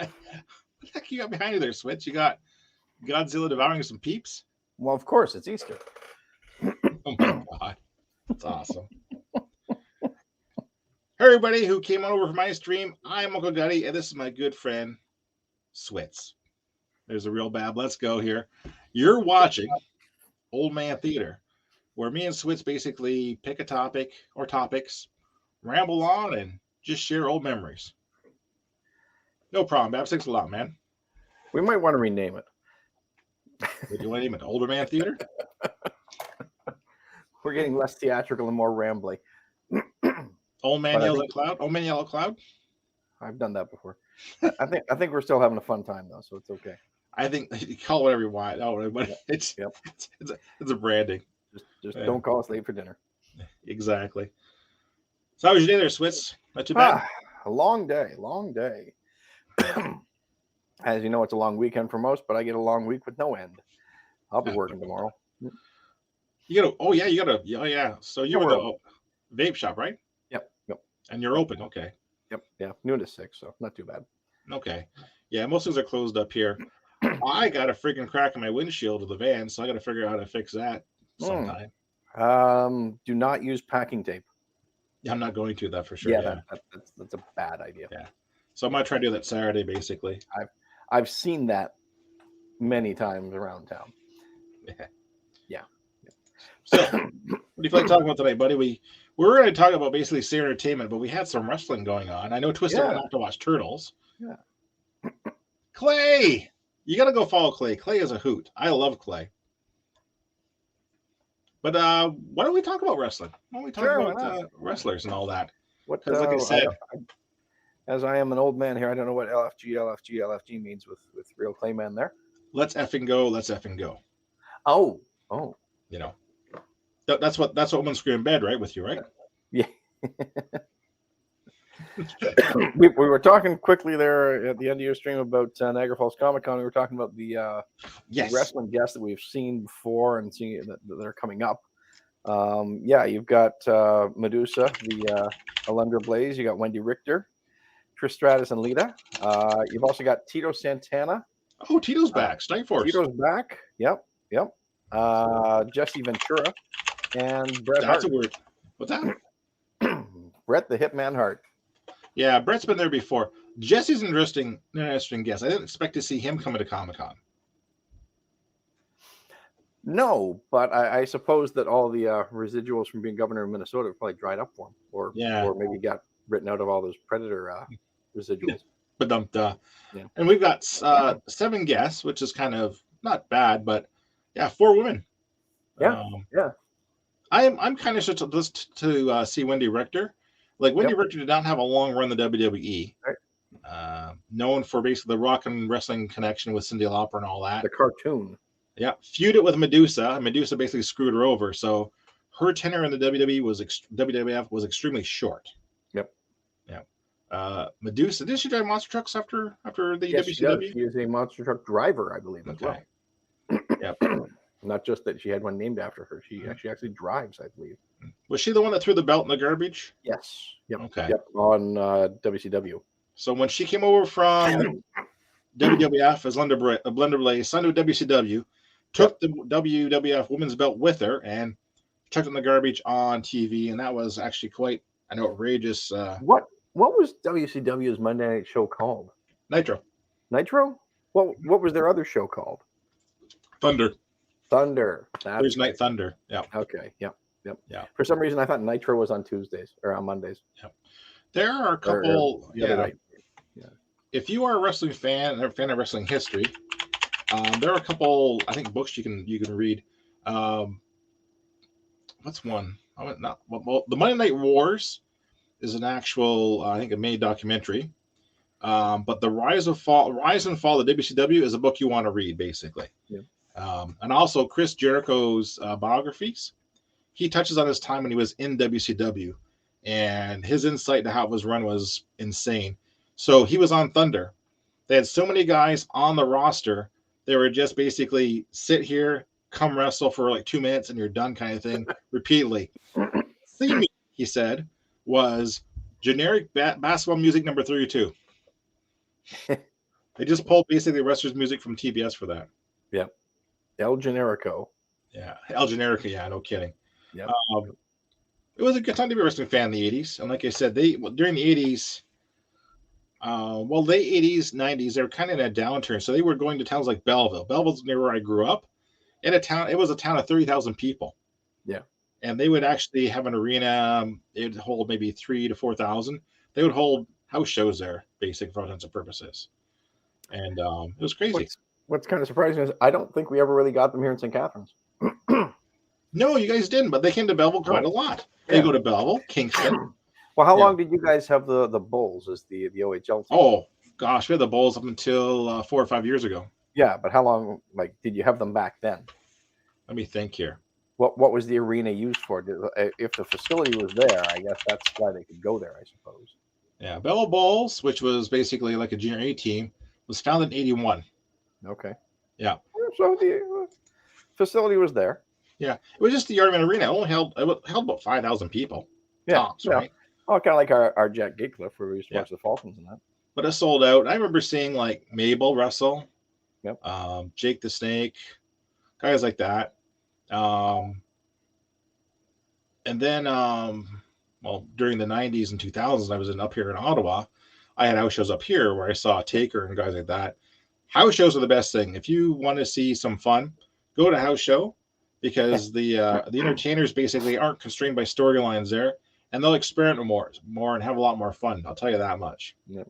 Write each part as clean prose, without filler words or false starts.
the heck you got behind you there, Switch? You got Godzilla devouring some peeps? Well, of course, it's Easter. Oh my god. That's awesome. Hey, everybody who came on over from my stream, I'm Uncle Gutty, and this is my good friend, Switz. There's a real bab. Let's go here. You're watching Old Man Theater, where me and Switz basically pick a topic or topics, ramble on, and just share old memories. No problem, Babs. Thanks a lot, man. We might want to rename it. What do you want to name it? Older Man Theater? We're getting less theatrical and more rambly. Old Man Yells at Cloud? Old Man Yellow Cloud? I've done that before. I think we're still having a fun time though, so it's okay. I think you call it whatever you want. No, but it's a branding. Just don't call us late for dinner. Exactly. So how was your day there, Switz? Not too bad. A long day. As you know, it's a long weekend for most, but I get a long week with no end. I'll be working tomorrow. You gotta. So you're the vape shop, right? Yep. And you're open, okay. Yep. Yeah. Noon to 6, so not too bad. Okay. Yeah, most things are closed up here. I got a freaking crack in my windshield of the van, so I got to figure out how to fix that sometime. Do not use packing tape. I'm not going to that for sure. Yeah, that's a bad idea. Yeah. So I'm gonna try to do that Saturday, basically. I've seen that many times around town. Yeah. So, what do you feel like talking about tonight, buddy? We're going to talk about basically Say Entertainment, but we had some wrestling going on. I know Twister went off to watch Turtles. Yeah. Clay! You got to go follow Clay. Clay is a hoot. I love Clay. But why don't we talk about wrestling? Why don't we talk about wrestlers and all that? Because like I said... as I am an old man here, I don't know what LFG means with real Clayman there. Let's effing go. Let's effing go. Oh. You know. That's what women scream in bed, right? With you, right? Yeah. we were talking quickly there at the end of your stream about Niagara Falls Comic Con. We were talking about the wrestling guests that we've seen before and seeing that are coming up. You've got Medusa, the Alundra Blaze. You got Wendy Richter, Trish Stratus, and Lita. You've also got Tito Santana. Oh, Tito's back. Strike Force. Tito's back. Yep. Jesse Ventura and Bret Hart. That's a word. What's that? Bret the Hitman Hart. Yeah, Bret's been there before. Jesse's an interesting guest. I didn't expect to see him coming to Comic-Con. No, but I suppose that all the residuals from being governor of Minnesota probably dried up for him, or maybe got written out of all those Predator residuals. Yeah. And we've got 7 guests, which is kind of not bad, but 4 women. Yeah. I'm kind of just to see Wendy Richter. Like Wendy Richter did not have a long run in the WWE. Right. Known for basically the rock and wrestling connection with Cyndi Lauper and all that. The cartoon. Yeah, feuded with Medusa. Medusa basically screwed her over. So her tenure in the WWF was extremely short. Yep. Yeah. Medusa, did she drive monster trucks after the She WCW? is a monster truck driver, I believe, as well. Yep. Not just that she had one named after her. She actually drives, I believe. Was she the one that threw the belt in the garbage? Yes. Yep. Okay. Yep. On WCW. So when she came over from WWF as Blender Blaze, signed to WCW, took the WWF women's belt with her, and chucked it in the garbage on TV, and that was actually quite an outrageous. What was WCW's Monday Night Show called? Nitro. What was their other show called? Thunder. Thursday Night Thunder. Yeah. Okay. Yep. Yeah. For some reason, I thought Nitro was on Tuesdays or on Mondays. Yep. There are a couple. Yeah. If you are a wrestling fan and a fan of wrestling history, there are a couple. I think books you can read. What's one? The Monday Night Wars is an actual, I think, a made documentary. But the Rise and Fall of WCW is a book you want to read, basically. Yeah. And also Chris Jericho's biographies. He touches on his time when he was in WCW, and his insight into how it was run was insane. So he was on Thunder. They had so many guys on the roster. They were just basically sit here, come wrestle for like 2 minutes, and you're done kind of thing repeatedly. Theme, he said, was generic basketball music number 32. They just pulled basically wrestlers' music from TBS for that. Yep. El Generico. Yeah, El Generico. Yeah, no kidding. Yep. It was a good time to be a wrestling fan in the 80s. And like I said, during the 80s, late 80s, 90s, they were kind of in a downturn. So they were going to towns like Belleville. Belleville's near where I grew up. It was a town of 30,000 people. Yeah. And they would actually have an arena. It would hold maybe 3,000 to 4,000. They would hold house shows there, basic for all intents and purposes. And it was crazy. What's kind of surprising is I don't think we ever really got them here in St. Catharines. No, you guys didn't, but they came to Belleville quite a lot. They go to Belleville, Kingston. Well, how long did you guys have the Bulls as the OHL team? Oh, gosh, we had the Bulls up until 4 or 5 years ago. Yeah, but how long, did you have them back then? Let me think here. What was the arena used for? If the facility was there, I guess that's why they could go there, I suppose. Yeah, Belleville Bulls, which was basically like a junior A team, was founded in 81. Okay. Yeah. So the facility was there. Yeah, it was just the Yardman Arena. It only held about 5,000 people. Yeah, tops, right? Oh, kind of like our Jack Gay Cliff, where we used to watch the Falcons and that. But it sold out. I remember seeing like Mabel wrestle. Yep. Jake the Snake, guys like that. And then, during the 90s and 2000s, I was up here in Ottawa. I had house shows up here where I saw Taker and guys like that. House shows are the best thing. If you want to see some fun, go to a house show because the entertainers basically aren't constrained by storylines there, and they'll experiment more and have a lot more fun. I'll tell you that much. Yep.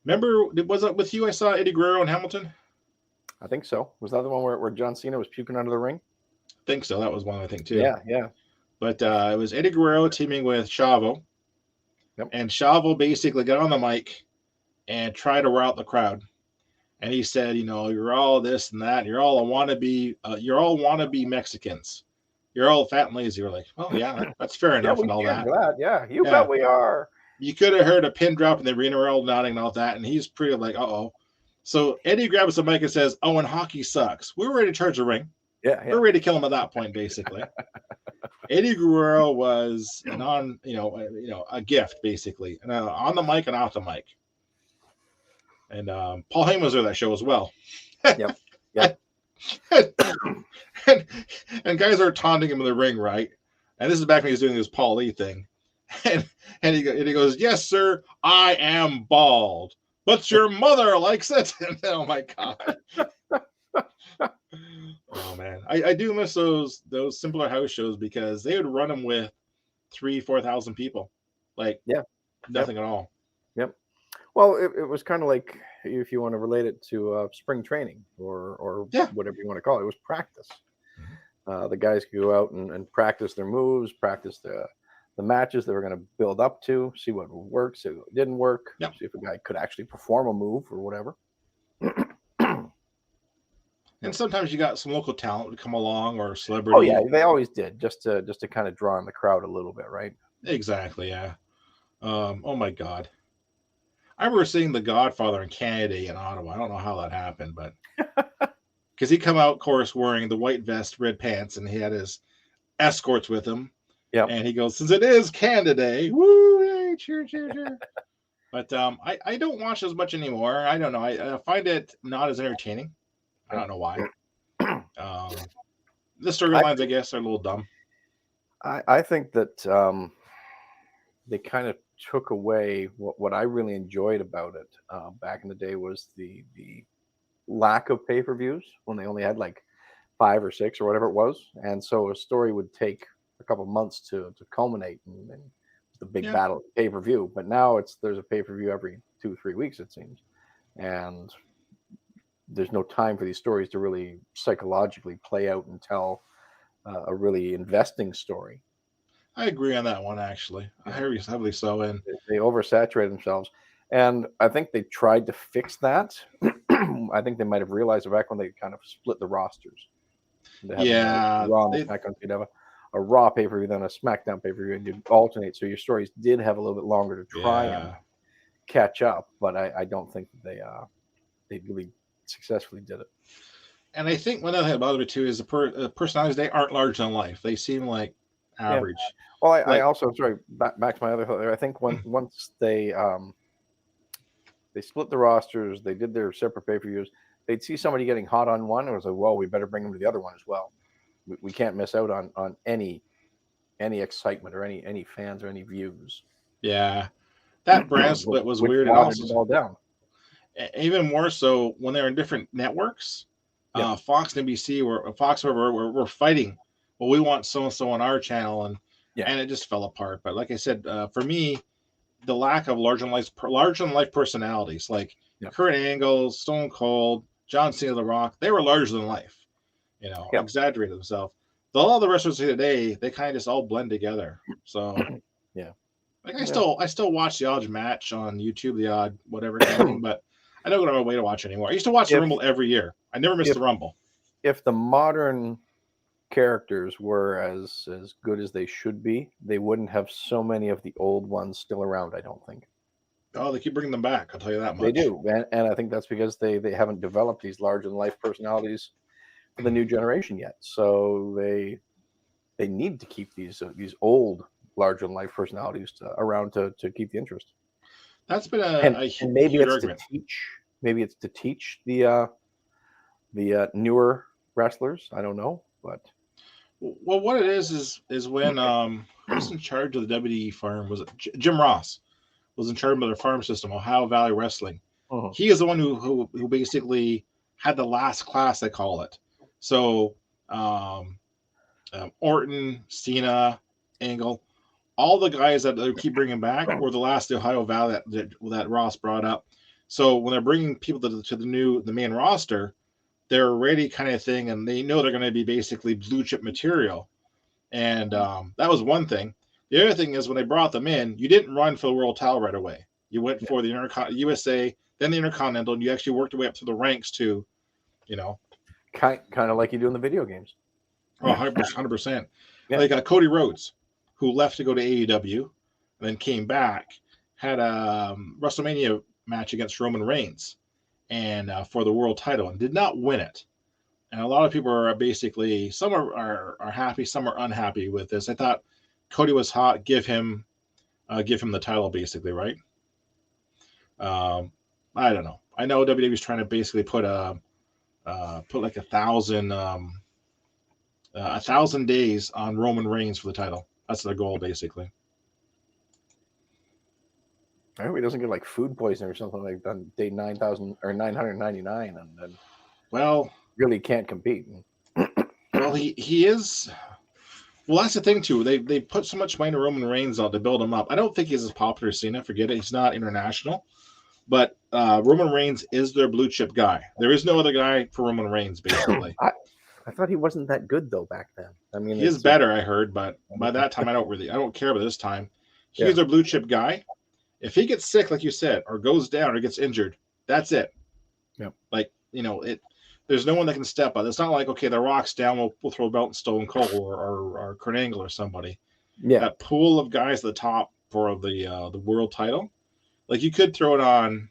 Remember, was it with you I saw Eddie Guerrero in Hamilton? I think so. Was that the one where John Cena was puking under the ring? I think so. That was one, I think, too. Yeah. But it was Eddie Guerrero teaming with Chavo. Yep. And Chavo basically got on the mic and tried to rout the crowd. And he said, you're all this and that. You're all wannabe Mexicans. You're all fat and lazy. You're like, well, yeah, that's fair enough and all that. Yeah, you bet we are. You could have heard a pin drop in the arena. We're all nodding and all that. And he's pretty like, uh-oh. So Eddie grabs the mic and says, and hockey sucks. We're ready to charge the ring. Yeah. We're ready to kill him at that point, basically. Eddie Guerrero was a gift, basically, and on the mic and off the mic. And Paul Heyman was there that show as well. Yep. and guys are taunting him in the ring, right? And this is back when he was doing this Paul Lee thing. And he goes, yes, sir, I am bald, but your mother likes it. And, oh, my God. Oh, man. I do miss those simpler house shows because they would run them with 3,000-4,000 people. Nothing at all. Yep. Well, it was kind of like, if you want to relate it to spring training or whatever you want to call it, it was practice. The guys could go out and practice their moves, practice the matches they were going to build up to, see what worked, see what didn't work, see if a guy could actually perform a move or whatever. And sometimes you got some local talent to come along or celebrity. Oh yeah, they always did, just to kind of draw in the crowd a little bit, right? Exactly, yeah. Oh my God, I remember seeing The Godfather in Canada in Ottawa. I don't know how that happened, but because he come out, of course, wearing the white vest, red pants, and he had his escorts with him. Yeah, and he goes, since it is Canada Day, woo, hey, cheer, cheer, cheer. But I don't watch as much anymore. I don't know. I find it not as entertaining. I don't know why. The storylines, I guess, are a little dumb. I think that they kind of took away what I really enjoyed about it back in the day was the lack of pay-per-views when they only had like 5 or 6 or whatever it was. And so a story would take a couple months to culminate and the big battle pay-per-view. But now there's a pay-per-view every 2-3 weeks, it seems. And there's no time for these stories to really psychologically play out and tell a really investing story. I agree on that one, actually. Heavily so. And they oversaturate themselves. And I think they tried to fix that. I think they might have realized it back when they kind of split the rosters. Raw and SmackDown, you'd have a Raw pay-per-view, then a SmackDown pay-per-view, and you'd alternate. So your stories did have a little bit longer to try and catch up. But I don't think that they really successfully did it. And I think one other thing about it too is the personalities, they aren't large than life. They seem like average. Yeah. Well, I also back to my other thought there. I think once they they split the rosters. They did their separate pay-per-views. They'd see somebody getting hot on one, and it was like, well, we better bring them to the other one as well. We can't miss out on any excitement or any fans or any views. Yeah, that brand split was weird. And also, it all down. Even more so when they're in different networks. Fox and NBC were fighting. Well, we want so and so on our channel, and it just fell apart. But like I said, for me, the lack of large than life personalities like Kurt Angle, Stone Cold, John Cena, The Rock, they were larger than life. Exaggerated themselves. All the wrestlers today, they kind of just all blend together. So like I still watch the odd match on YouTube, the odd whatever kind of thing, but I don't go to my way to watch anymore. I used to watch the Rumble every year. I never missed the Rumble. If the modern characters were as good as they should be, they wouldn't have so many of the old ones still around, I don't think. Oh, they keep bringing them back. I'll tell you that much. They do, and I think that's because they haven't developed these larger-than-life personalities for the new generation yet. So they need to keep these old larger-than-life personalities around to keep the interest. That's been a huge maybe it's argument. Maybe it's to teach the newer wrestlers. I don't know, but well, what it is when who's in charge of the WWE farm? Was it Jim Ross? Was in charge of their farm system, Ohio Valley Wrestling. Uh-huh. He is the one who basically had the last class, they call it. So Orton, Cena, Angle, all the guys that they keep bringing back were the last Ohio Valley that Ross brought up. So when they're bringing people to the main roster, they're ready kind of thing, and they know they're going to be basically blue chip material. And that was one thing. The other thing is when they brought them in, you didn't run for the world title right away. You went for the USA, then the Intercontinental, and you actually worked your way up through the ranks to, kind of like you do in the video games. Oh, 100%. Yeah. Like Cody Rhodes, who left to go to AEW, and then came back, had a WrestleMania match against Roman Reigns, and for the world title, and did not win it. And a lot of people are basically, some are happy, some are unhappy with this. I thought Cody was hot. Give him the title, basically, right? I don't know. I know WWE is trying to basically put like 1,000 days on Roman Reigns for the title. That's their goal, basically. I hope he doesn't get like food poisoning or something like on day 9,000 or 999, and then really can't compete. Well, he is. Well, that's the thing too. They put so much money into Roman Reigns to build him up. I don't think he's as popular as Cena. Forget it. He's not international. But Roman Reigns is their blue chip guy. There is no other guy for Roman Reigns, basically. I thought he wasn't that good though back then. I mean, he is better, I heard, but by that time I don't care about this time. He's their blue chip guy. If he gets sick, like you said, or goes down or gets injured, that's it. Yep. Like, there's no one that can step up. It's not like, okay, The Rock's down, we'll throw a belt in Stone Cold or Kurt Angle or somebody. Yeah. That pool of guys at the top for the world title, like you could throw it on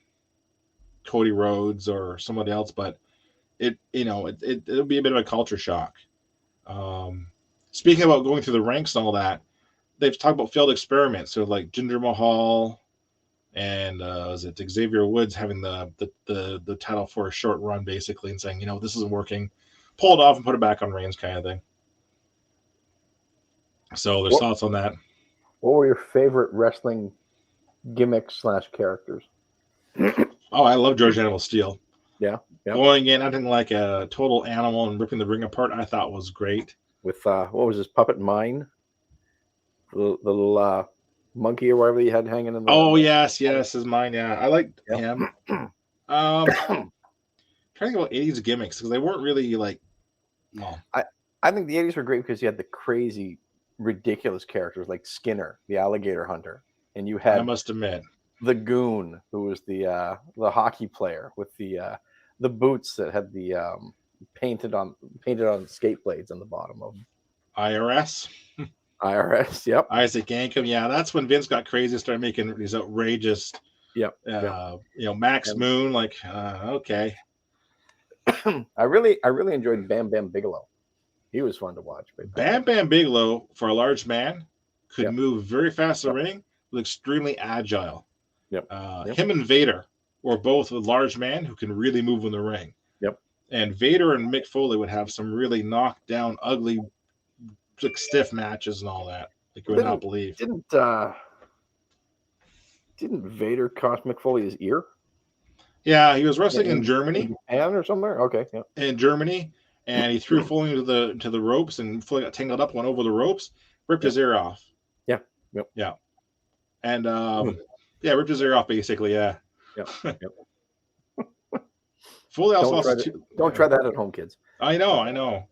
Cody Rhodes or somebody else, but it'll be a bit of a culture shock. Speaking about going through the ranks and all that, they've talked about failed experiments. So like Jinder Mahal and was it Xavier Woods having the title for a short run, basically, and saying, this isn't working, pull it off and put it back on Reigns, kind of thing. So there's thoughts on that. What were your favorite wrestling gimmicks / characters? Oh, I love George Animal Steel. Yeah. Going in, acting like a total animal and ripping the ring apart, I thought was great. With what was his puppet mine? The little monkey or whatever he had hanging in the. Oh yes, his mine. Yeah, I liked him. Trying to think about 80s gimmicks because they weren't really like. Well, I think the 80s were great because you had the crazy, ridiculous characters like Skinner, the alligator hunter, and you had. I must admit. The Goon, who was the hockey player with the boots that had the painted on skate blades on the bottom of them. IRS, yep. Isaac Yankem, yeah, that's when Vince got crazy and started making these outrageous. Yep. Max Moon, like okay. I really enjoyed Bam Bam Bigelow. He was fun to watch. Bam Bam Bigelow, for a large man, could move very fast in the ring, was extremely agile. Yep. Him and Vader or both a large man who can really move in the ring. Yep. And Vader and Mick Foley would have some really knocked down, ugly, stiff matches and all that. Like you would not believe. Didn't Vader cost Mick Foley his ear? Yeah, he was wrestling in Germany. In Japan or somewhere? Okay. Yeah. In Germany. And he threw Foley into the ropes, and Foley got tangled up, went over the ropes, ripped his ear off. Yeah. Yep. Yeah. And ripped his ear off basically. Yeah. Yep. Foley also don't try that at home, kids. I know.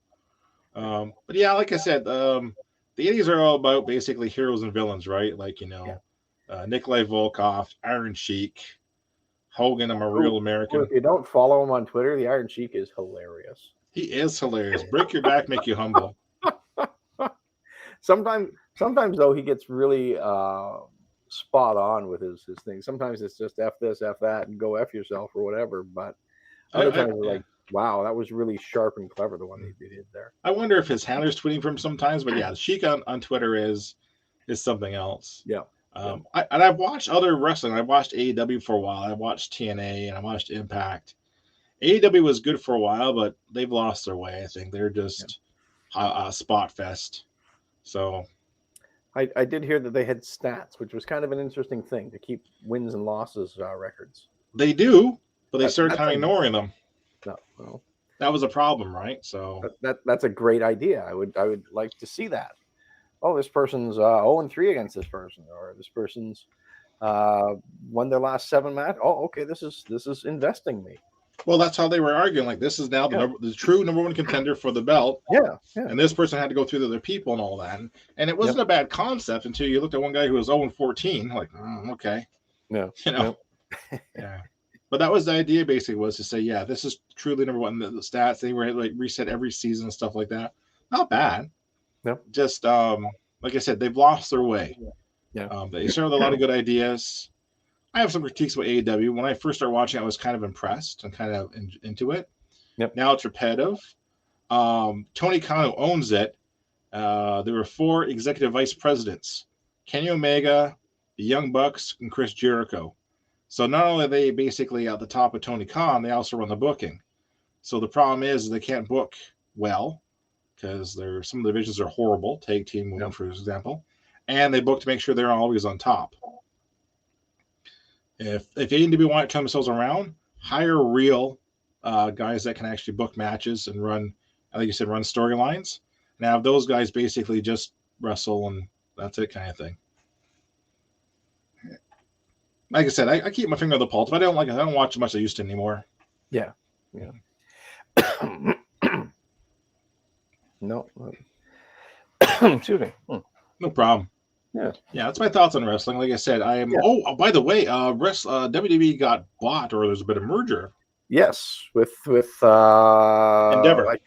But yeah, like I said, the 80s are all about basically heroes and villains, right? Like Nikolai Volkov, Iron Sheik, Hogan. I'm a real American. If you don't follow him on Twitter, the Iron Sheik is hilarious. He is hilarious. Break your back, make you humble. Sometimes though, he gets really spot on with his thing. Sometimes it's just F this, F that, and go F yourself or whatever. But other times it's like, wow, that was really sharp and clever, the one they did there. I wonder if his handler's tweeting from sometimes, but yeah, Sheik on Twitter is something else. Yeah. I've watched other wrestling. I watched AEW for a while. I watched TNA and I watched Impact. AEW was good for a while, but they've lost their way. I think they're just a spot fest. So I did hear that they had stats, which was kind of an interesting thing to keep wins and losses records. They do, but they started kind of ignoring them. No, well, that was a problem, right? So that's a great idea. I would like to see that. Oh, this person's 0-3 against this person, or this person's won their last 7 matches. Oh, okay, this is investing me. Well, that's how they were arguing. Like, this is now the true number 1 contender for the belt. Yeah. And this person had to go through the other people and all that. And it wasn't a bad concept until you looked at one guy who was 0-14. Like, okay. Yeah. Yeah. But that was the idea, basically, was to say, yeah, this is truly number 1. The stats, they were like reset every season and stuff like that. Not bad. No. Just, like I said, they've lost their way. Yeah. They started with a lot of good ideas. I have some critiques about AEW. When I first started watching, I was kind of impressed and kind of into it. Yep. Now it's repetitive. Tony Khan, who owns it, there were 4 executive vice presidents: Kenny Omega, the Young Bucks, and Chris Jericho. So not only are they basically at the top of Tony Khan, they also run the booking. So the problem is they can't book well because some of the divisions are horrible. Tag team movement, for example, and they book to make sure they're always on top. If AEW want to turn themselves around, hire real guys that can actually book matches and run, like you said, run storylines. And have those guys basically just wrestle and that's it, kind of thing. Like I said, I keep my finger on the pulse, but I don't watch as much as I used to anymore. Yeah. No. Excuse me. No problem. Yeah, that's my thoughts on wrestling. Like I said, I am. Yeah. Oh, by the way, WWE got bought, or there's a bit of merger. Yes, with Endeavor.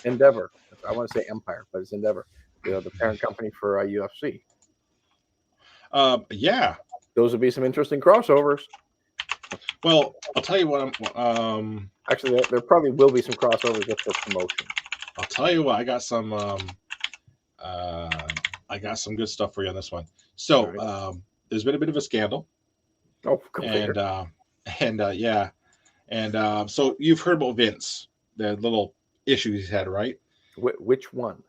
Endeavor. I want to say Empire, but it's Endeavor. The parent company for UFC. Yeah. Those would be some interesting crossovers. Well, I'll tell you what. Actually, there probably will be some crossovers just for promotion. I'll tell you what. I got some. I got some good stuff for you on this one. So there's been a bit of a scandal. Oh, so you've heard about Vince, the little issues he's had, right? Which one?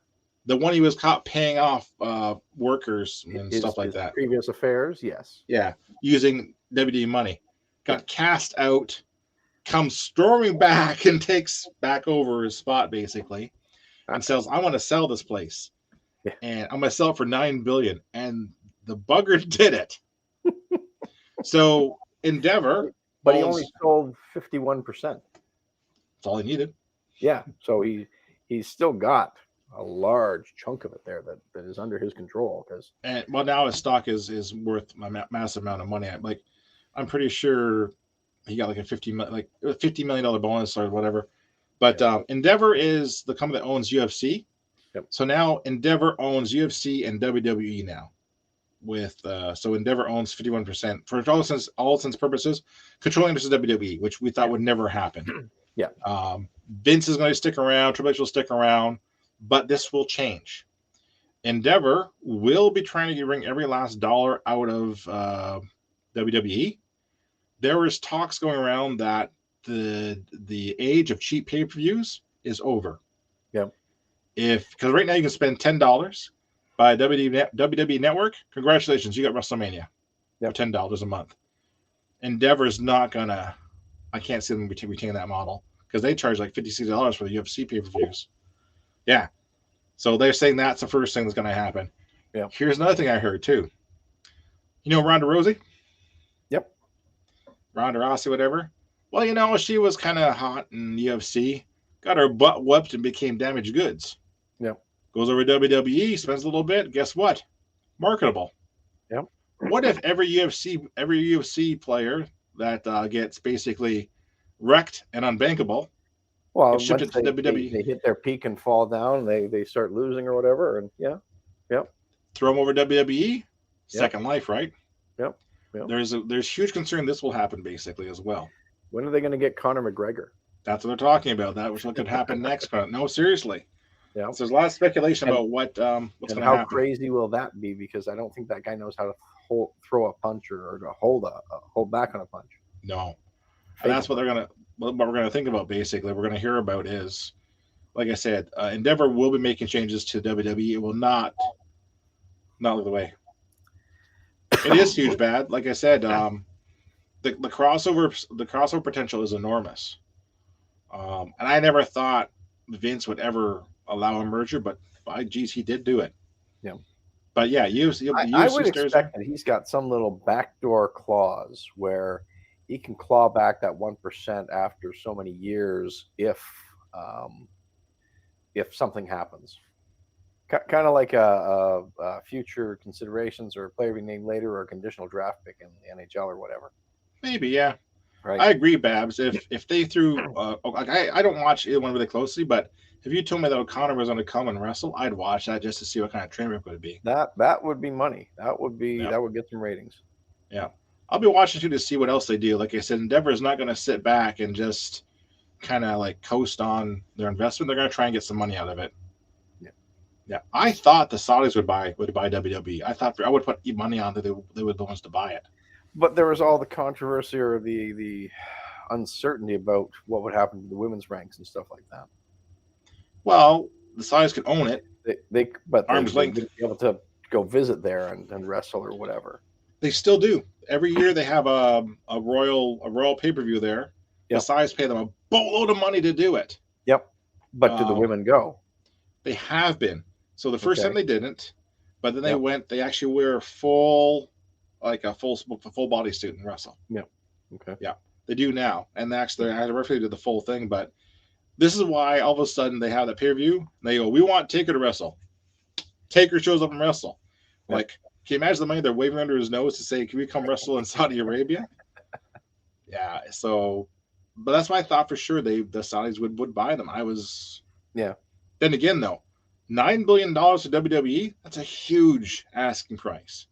The one he was caught paying off workers and stuff like that. Previous affairs, yes. Yeah, using WWE money. Got cast out, comes storming back and takes back over his spot, basically, and says, I want to sell this place. Yeah. And I'm going to sell it for $9 billion. And the bugger did it. So Endeavor. But he only sold 51%. That's all he needed. Yeah. So he's still got a large chunk of it there that is under his control. Now his stock is worth a massive amount of money. I'm pretty sure he got like a $50 million bonus or whatever. But Endeavor is the company that owns UFC. Yep. So now Endeavor owns UFC and WWE now. So Endeavor owns 51% for all intents purposes, controlling interest of WWE, which we thought would never happen. Yeah. Vince is going to stick around. Triple H will stick around, but this will change. Endeavor will be trying to bring every last dollar out of WWE. there was talks going around that the age of cheap pay-per-views is over. Yeah. Because right now you can spend $10 by WWE Network. Congratulations, you got WrestleMania for $10 a month. Endeavor's not gonna. I can't see them retain that model because they charge like $56 for the UFC pay-per-views. Yeah, so they're saying that's the first thing that's going to happen. Yeah. Here's another thing I heard too. You know Ronda Rousey? Yep. Ronda Rousey, whatever. Well, she was kind of hot in UFC, got her butt whooped and became damaged goods. Yep. Goes over to WWE, spends a little bit. Guess what? Marketable. Yep. What if every UFC player that gets basically wrecked and unbankable, well, shipped it to WWE, they hit their peak and fall down, they start losing or whatever, and throw them over WWE, second life, right? Yep. There's huge concern this will happen basically as well. When are they going to get Conor McGregor? That's what they're talking about. That was what could happen next. No, seriously. Yeah. So there's a lot of speculation about what's going to happen. How crazy will that be? Because I don't think that guy knows how to throw a punch or to hold back on a punch. No, and that's what we're gonna think about. Basically, we're gonna hear about is, like I said, Endeavor will be making changes to WWE. It will not lead the way. It is huge bad. Like I said, the crossover potential is enormous. And I never thought Vince would ever allow a merger, but by geez, he did do it. Yeah. But yeah, I would expect that he's got some little backdoor clause where he can claw back that 1% after so many years if something happens. Kind of like a future considerations or a player being named later or a conditional draft pick in the NHL or whatever. Maybe, yeah. Right. I agree, Babs. If they threw, I don't watch either one really closely, but if you told me that O'Connor was going to come and wrestle, I'd watch that just to see what kind of train wreck would it be. That would be money. That would get some ratings. Yeah, I'll be watching too to see what else they do. Like I said, Endeavor is not going to sit back and just kind of like coast on their investment. They're going to try and get some money out of it. Yeah. I thought the Saudis would buy WWE. I thought I would put money on that they were the ones to buy it. But there was all the controversy or the uncertainty about what would happen to the women's ranks and stuff like that. Well, the Saudis could own it. But arm's length, they'd be able to go visit there and wrestle or whatever. They still do. Every year they have a royal pay-per-view there. Yep. The Saudis pay them a boatload of money to do it. Yep. But do the women go? They have been. So the first time they didn't, but then they went. They actually wear a full body suit and wrestle. Yeah. Okay. Yeah, they do now, and actually I referee did the full thing. But this is why all of a sudden they have that pay-per-view. They go, we want Taker to wrestle. Taker shows up and wrestle. Yeah. Like, can you imagine the money they're waving under his nose to say, can we come wrestle in Saudi Arabia? Yeah. So, but that's why I thought for sure the Saudis would buy them. Yeah. Then again, though, $9 billion to WWE, that's a huge asking price.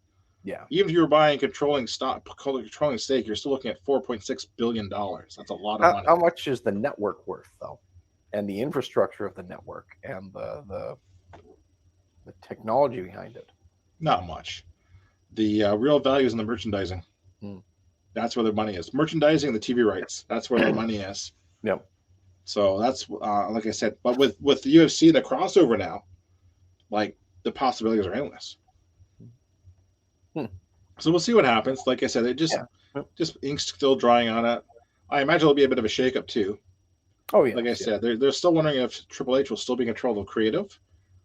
Yeah. Even if you were buying controlling stake, you're still looking at $4.6 billion. That's a lot of money. How much is the network worth, though? And the infrastructure of the network and the technology behind it? Not much. The real value is in the merchandising. That's where the money is. Merchandising and the TV rights. That's where the money is. Yep. So that's like I said, but with the UFC and the crossover now, like the possibilities are endless. So we'll see what happens. Like I said, it just ink's still drying on it. I imagine there'll be a bit of a shakeup too. Oh yeah. Like I said, they're still wondering if Triple H will still be in control of creative,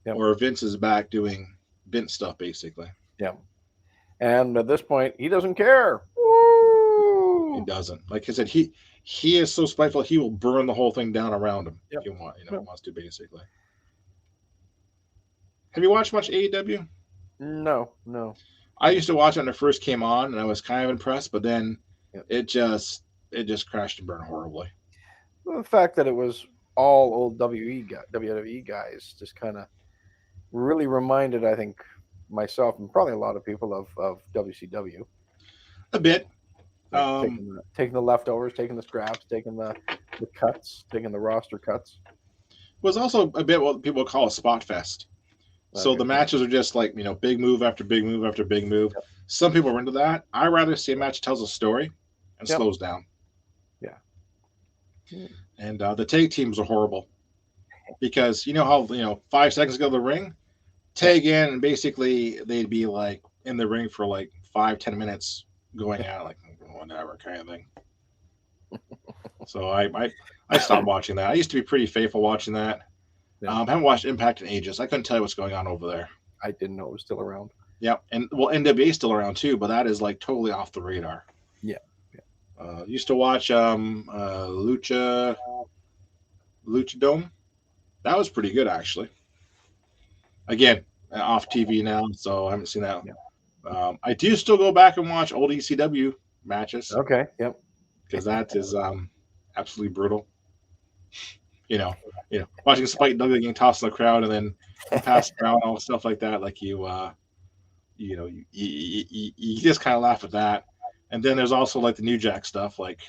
or Vince is back doing Vince stuff basically. Yeah. And at this point, he doesn't care. Woo! He doesn't. Like I said, he is so spiteful. He will burn the whole thing down around him if he wants to basically. Have you watched much AEW? No. I used to watch it when it first came on, and I was kind of impressed, but then it just crashed and burned horribly. Well, the fact that it was all old WWE guys just kind of really reminded, I think, myself and probably a lot of people of WCW. A bit. Taking the leftovers, taking the scraps, taking the cuts, taking the roster cuts. It was also a bit what people call a spot fest. So the matches are just like, big move after big move after big move. Yep. Some people are into that. I rather see a match that tells a story. and slows down. Yeah. And the tag teams are horrible because you know how 5 seconds ago the ring tag in, and basically they'd be like in the ring for like 5-10 minutes going out like whatever kind of thing. So I stopped watching that. I used to be pretty faithful watching that. Yeah. Haven't watched Impact in ages. I couldn't tell you what's going on over there. I didn't know it was still around. Yeah, and well, NWA is still around too, but that is like totally off the radar. Yeah. Used to watch Lucha Dome. That was pretty good actually. Again, off TV now, so I haven't seen that. Yeah. I do still go back and watch old ECW matches. Okay. Yep. Because that is absolutely brutal. Watching Spike Dudley getting tossed in the crowd and then passed around, all stuff like that. Like you just kind of laugh at that. And then there's also like the New Jack stuff. Like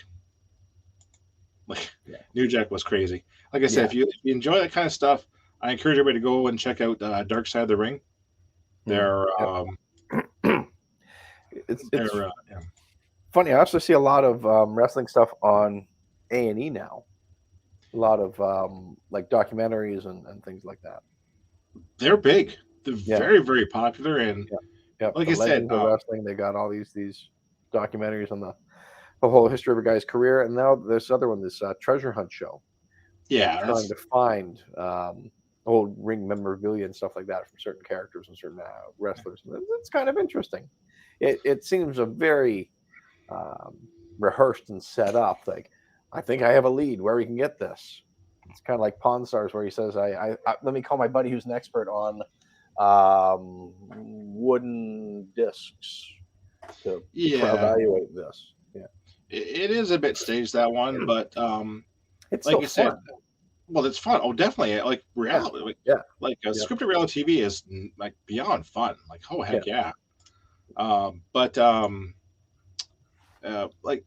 New Jack was crazy. Like I said, if you enjoy that kind of stuff, I encourage everybody to go and check out Dark Side of the Ring. They're it's funny. I also see a lot of wrestling stuff on A&E now. A lot of like documentaries and things like that. They're big. They're very, very popular. And like I said, wrestling, they got all these documentaries on the whole history of a guy's career. And now this other one, this treasure hunt show. Yeah, trying to find old ring memorabilia and stuff like that from certain characters and certain wrestlers. It's kind of interesting. It seems a very rehearsed and set up. Like, I think I have a lead where we can get this. It's kind of like Pawn Stars, where he says, I let me call my buddy who's an expert on wooden discs to evaluate this. Yeah, it is a bit staged, that one, but it's like so you said, fun. well, it's fun. Oh, definitely. Like reality, like scripted reality TV is like beyond fun. Like, oh heck yeah. Like,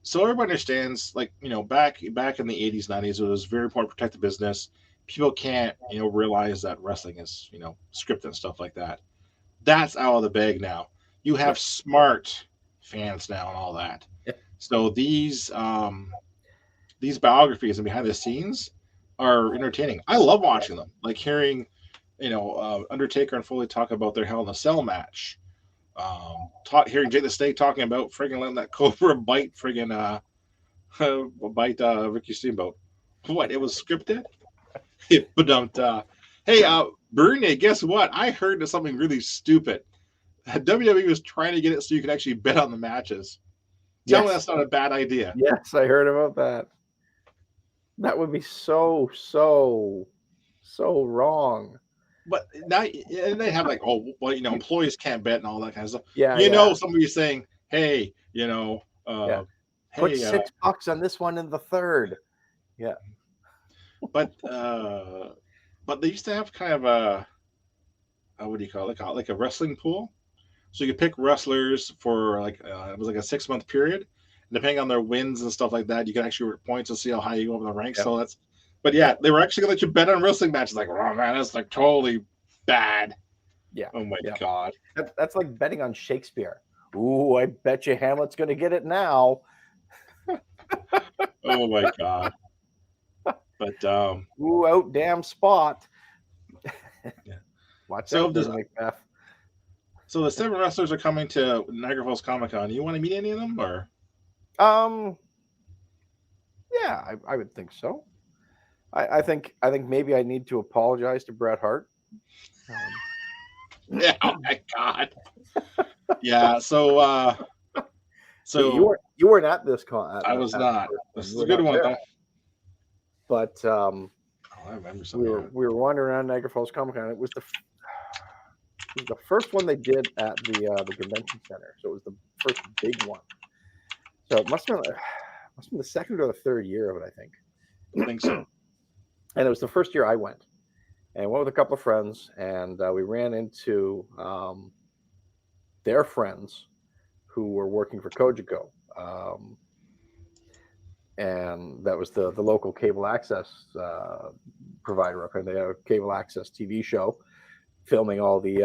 so everybody understands, like, back in the 80s, 90s, it was very important to protect the business. People can't, realize that wrestling is, scripted and stuff like that. That's out of the bag now. You have smart fans now and all that. Yeah. So these biographies and behind the scenes are entertaining. I love watching them. Like hearing, Undertaker and Foley talk about their Hell in a Cell match. Hearing Jake the Snake talking about friggin' letting that cobra bite Ricky Steamboat. What? It was scripted? But hey, Bernie, guess what? I heard of something really stupid. WWE was trying to get it so you could actually bet on the matches. Tell me that's not a bad idea. Yes, I heard about that. That would be so wrong. But now they have like, employees can't bet and all that kind of stuff. Yeah, somebody's saying, hey, put hey, $6 on this one in the third. Yeah. But they used to have kind of a what do you call it? Like a wrestling pool. So you could pick wrestlers for like it was like a 6-month period. And depending on their wins and stuff like that, you could actually work points to see how high you go up in the ranks. So they were actually gonna let you bet on wrestling matches. Like, oh man, that's like totally bad. Yeah. Oh my god. That's like betting on Shakespeare. Ooh, I bet you Hamlet's gonna get it now. Oh my god. But ooh, out damn spot. Watch out, Macbeth. So the 7 wrestlers are coming to Niagara Falls Comic Con. You want to meet any of them, or? Yeah, I would think so. I think maybe I need to apologize to Bret Hart. Yeah, oh my god. Yeah, so you weren't at this con. I was not. This is a good one, though. But I remember something. We were wandering around Niagara Falls Comic Con. It was the first one they did at the convention center, so it was the first big one. So it must have been the second or the third year of it, I think. I think so. And it was the first year I went, and I went with a couple of friends, and we ran into their friends who were working for Kojiko, and that was the local cable access provider up here. They had a cable access TV show, filming all the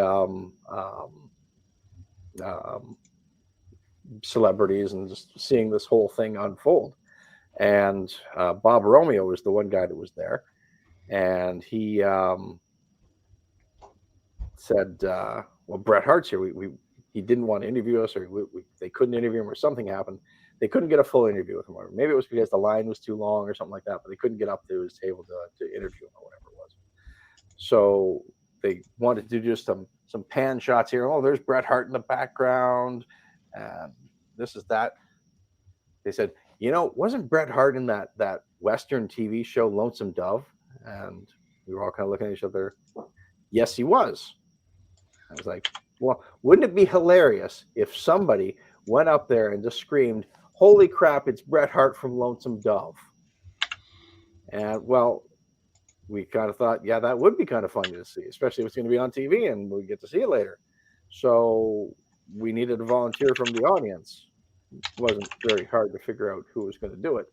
celebrities and just seeing this whole thing unfold. And Bob Romeo was the one guy that was there, and he said, "Well, Bret Hart's here. He didn't want to interview us, or they couldn't interview him, or something happened. They couldn't get a full interview with him, or maybe it was because the line was too long, or something like that. But they couldn't get up to his table to interview him, or whatever it was. So they wanted to do just some pan shots here. Oh, there's Bret Hart in the background, and this is that." They said, wasn't Bret Hart in that Western TV show Lonesome Dove? And we were all kind of looking at each other. Yes, he was. I was like, well, wouldn't it be hilarious if somebody went up there and just screamed, "Holy crap, it's Bret Hart from Lonesome Dove"? And well, we kind of thought, yeah, that would be kind of funny to see, especially if it's going to be on TV and we get to see it later. So we needed a volunteer from the audience. It wasn't very hard to figure out who was going to do it.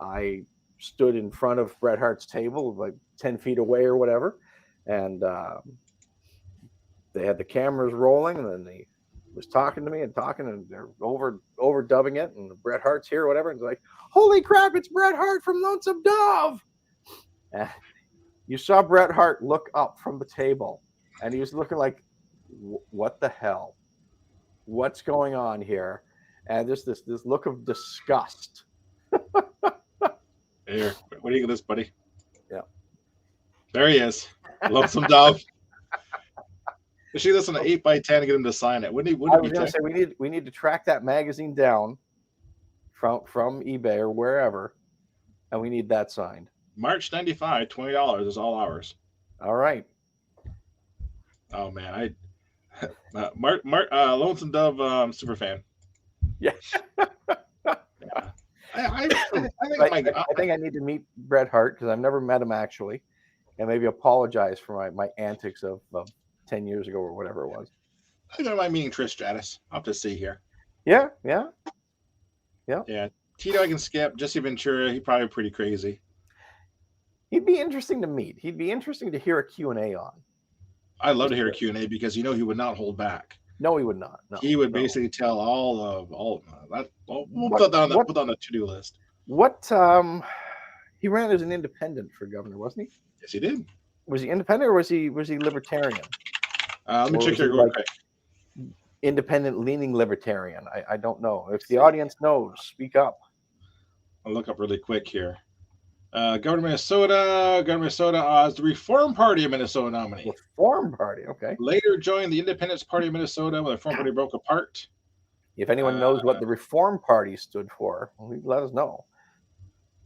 I stood in front of Bret Hart's table, like 10 feet away or whatever, and they had the cameras rolling, and then he was talking to me and they're overdubbing it, and Bret Hart's here or whatever, and it's like, "Holy crap, it's Bret Hart from Lonesome Dove!" And you saw Bret Hart look up from the table, and he was looking like, "What the hell? What's going on here?" And just this look of disgust. Here, what do you get this, buddy? Yeah. There he is. Lonesome Dove. We should listen to 8x10 to get him to sign it. Wouldn't he? I was going to say we need to track that magazine down from eBay or wherever, and we need that signed. March 95, $20 is all ours. All right. Oh man, Lonesome Dove super fan. Yeah. I think I need to meet Bret Hart because I've never met him actually, and maybe apologize for my antics of 10 years ago or whatever it was. I don't mind meeting Trish Stratus. I'll have to see here. Yeah. Tito I can skip. Jesse Ventura, he's probably pretty crazy. He'd be interesting to meet. He'd be interesting to hear a Q&A on. I'd love to hear a Q&A because he would not hold back. No, he would not. No, he would basically tell all of that. We'll put that on the to-do list. What he ran as an independent for governor, wasn't he? Yes, he did. Was he independent or was he libertarian? Let me check here real quick. Independent leaning libertarian. I don't know. If the audience knows, speak up. I'll look up really quick here. Governor Minnesota is the Reform Party of Minnesota nominee. Reform Party, okay. Later joined the Independence Party of Minnesota when the Reform Party broke apart. If anyone knows what the Reform Party stood for, let us know.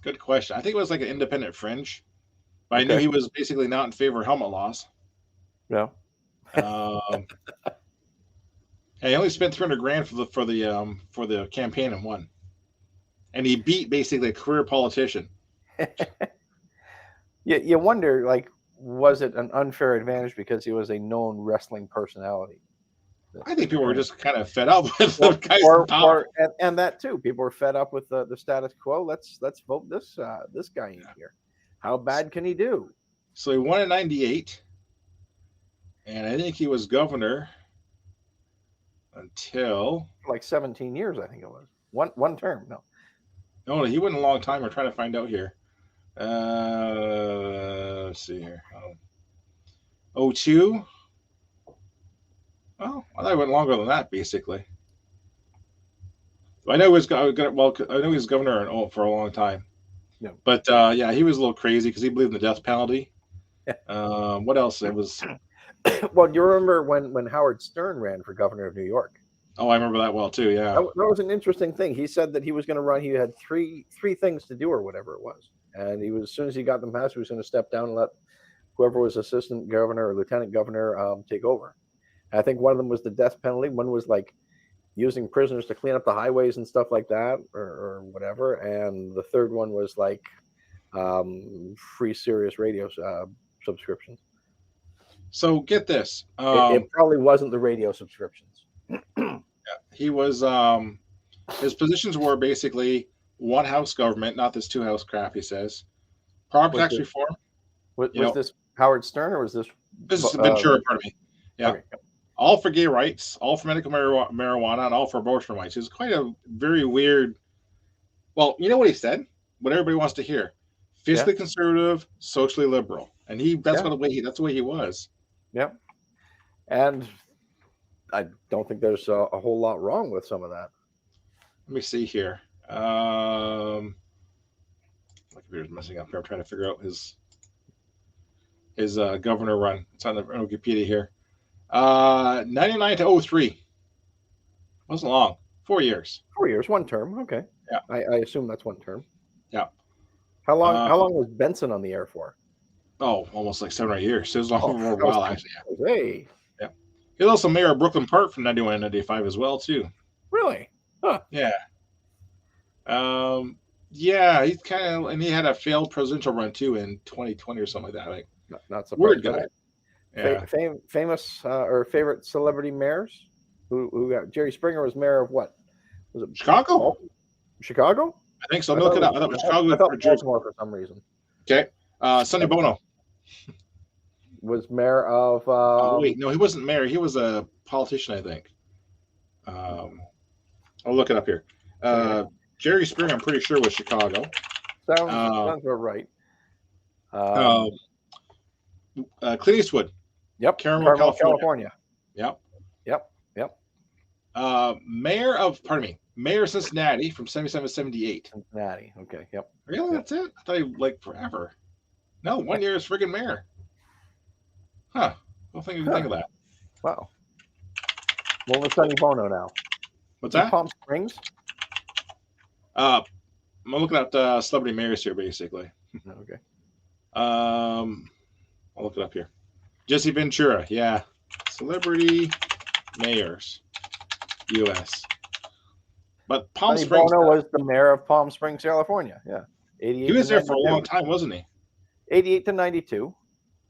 Good question. I think it was like an independent fringe, but I knew he was basically not in favor of helmet laws. Yeah. And he only spent $300,000 for the campaign and won. And he beat basically a career politician. You wonder, like, was it an unfair advantage because he was a known wrestling personality? I think people were just kind of fed up with the guy's power. And that too. People were fed up with the status quo. Let's vote this guy in here. How bad can he do? So he won in 98, and I think he was governor until like 17 years. I think it was one term. No, he went a long time. We're trying to find out here. Let's see here. 02. Well, I thought it went longer than that, basically. I know he was governor for a long time. Yeah. But he was a little crazy because he believed in the death penalty. What else? It was. Well, do you remember when Howard Stern ran for governor of New York? Oh, I remember that well too. Yeah, that was an interesting thing. He said that he was going to run. He had three things to do or whatever it was, and as soon as he got them passed, he was going to step down and let whoever was assistant governor or lieutenant governor take over. And I think one of them was the death penalty. One was like using prisoners to clean up the highways and stuff like that, or whatever. And the third one was like free Sirius radio subscriptions. So get this. It probably wasn't the radio subscriptions. He was his positions were basically one house government, not this two house crap. He says property tax reform. Was this Howard Stern or was this? This is Ventura, pardon me. Yeah, okay. all for gay rights, all for medical marijuana, and all for abortion rights. It's quite a very weird. Well, you know what he said? What everybody wants to hear: fiscally conservative, socially liberal, and that's the way he was. Yeah, and I don't think there's a whole lot wrong with some of that. Let me see here. My computer's messing up here. I'm trying to figure out his governor run. It's on the Wikipedia here. 99 to 03. Wasn't long. 4 years. 4 years, one term. Okay. Yeah. I assume that's one term. Yeah. How long was Benson on the air for? Oh, almost like 7 or 8 years. It was long for a while, actually. Yeah. Hey. Yeah. He was also mayor of Brooklyn Park from 91 to 95 as well, too. Really? Huh. Yeah. Yeah, he's kind of, and he had a failed presidential run too in 2020 or something like that. Like, not surprised. Weird guy. Yeah. Famous or favorite celebrity mayors? Who got Jerry Springer was mayor of what? Was it Chicago? Chicago? I think so. Look it up. I thought it was Chicago. I thought Baltimore for some reason. Okay. Sonny Bono was mayor of. Wait, no, he wasn't mayor. He was a politician, I think. I'll look it up here. Jerry Springer, I'm pretty sure, was Chicago. Sounds about right. Clint Eastwood. Yep. Carmel, California. Yep. Mayor of Cincinnati from 77 to 78. Cincinnati. Okay. Yep. Really? That's it? I thought he like forever. No, 1 year as friggin' mayor. Huh. Don't think you can think of that. Wow. Well, what's Sonny Bono now? What's that? Palm Springs? I'm looking at celebrity mayors here, basically. Okay. I'll look it up here. Jesse Ventura, yeah. Celebrity mayors, U.S. But Palm Sonny Springs. Bono was the mayor of Palm Springs, California. Yeah. 88. He was there for a long time, wasn't he? 88 to 92.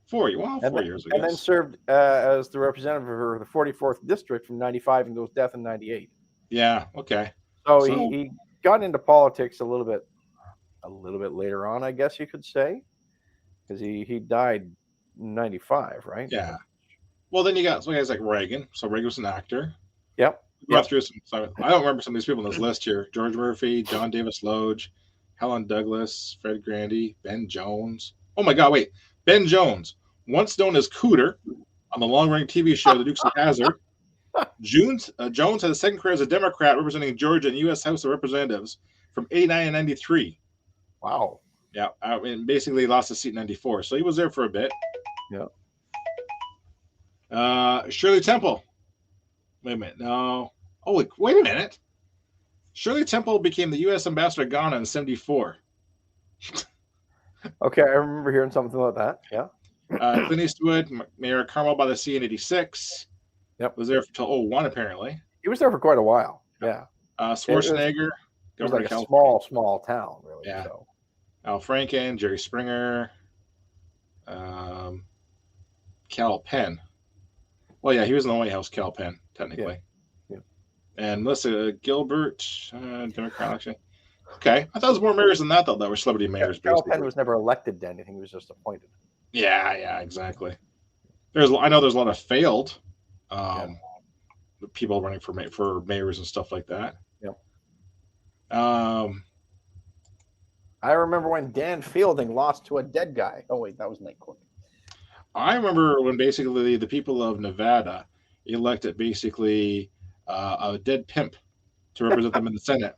4 years. Well, 4 years ago. And then served as the representative for the 44th district from 95 and goes death in 98. Yeah. Okay. So he got into politics a little bit later on, I guess you could say, because he died in 95, right? Yeah. Well, then you got some guys like Reagan. So Reagan was an actor. Yep. I don't remember some of these people on this list here. George Murphy, John Davis Loge, Helen Douglas, Fred Grandy, Ben Jones. Oh my God, wait. Ben Jones, once known as Cooter on the long-running TV show The Dukes of Hazzard. Jones had a second career as a Democrat representing Georgia in the U.S. House of Representatives from 89 to 93. Wow. Yeah, and basically lost his seat in 94. So he was there for a bit. Yeah. Shirley Temple. Wait a minute. No. Oh, wait a minute. Shirley Temple became the U.S. ambassador to Ghana in 74. Okay, I remember hearing something about that. Yeah. Clint Eastwood, Mayor of Carmel by the Sea in 86. Yep. Was there until 01, apparently. He was there for quite a while. Yeah. Schwarzenegger. It was like a small town, really. Yeah. So. Al Franken, Jerry Springer, Cal Penn. Well, yeah, he was in the White House, Cal Penn, technically. Yeah. And Melissa Gilbert, Democrat election. Okay. I thought it was more mayors than that, though, that were celebrity mayors. Cal Penn was never elected to anything. He was just appointed. Yeah, exactly. I know there's a lot of failed people running for mayors and stuff like that. Yep. I remember when Dan Fielding lost to a dead guy. Oh, wait, that was Nate Cook. I remember when basically the people of Nevada elected basically a dead pimp to represent them in the Senate.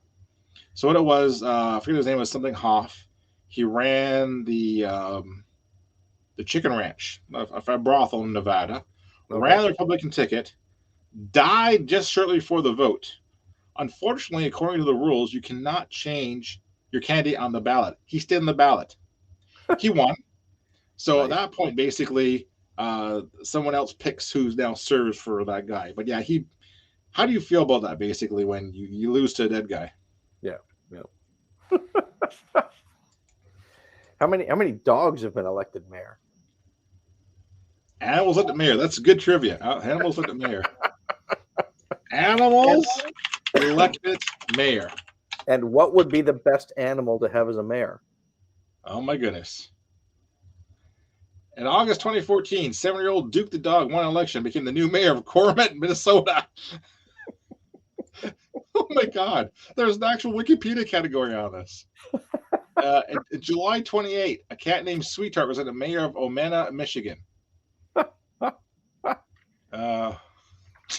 So what it was, I forget his name, was something Hoff. He ran the chicken ranch, a brothel in Nevada, ran the Republican ticket, died just shortly before the vote. Unfortunately, according to the rules, you cannot change your candidate on the ballot. He stayed on the ballot. He won. So at that point, basically, someone else picks who now serves for that guy. But yeah, how do you feel about that, basically, when you lose to a dead guy? Yeah. How many dogs have been elected mayor? Animals elected mayor. That's good trivia. Animals elected mayor. Animals elected mayor. And what would be the best animal to have as a mayor? Oh my goodness. In August 2014, 7-year-old Duke the Dog won an election and became the new mayor of Cormant, Minnesota. Oh my God. There's an actual Wikipedia category on this. In July 28, a cat named Sweetheart was the mayor of Omena, Michigan.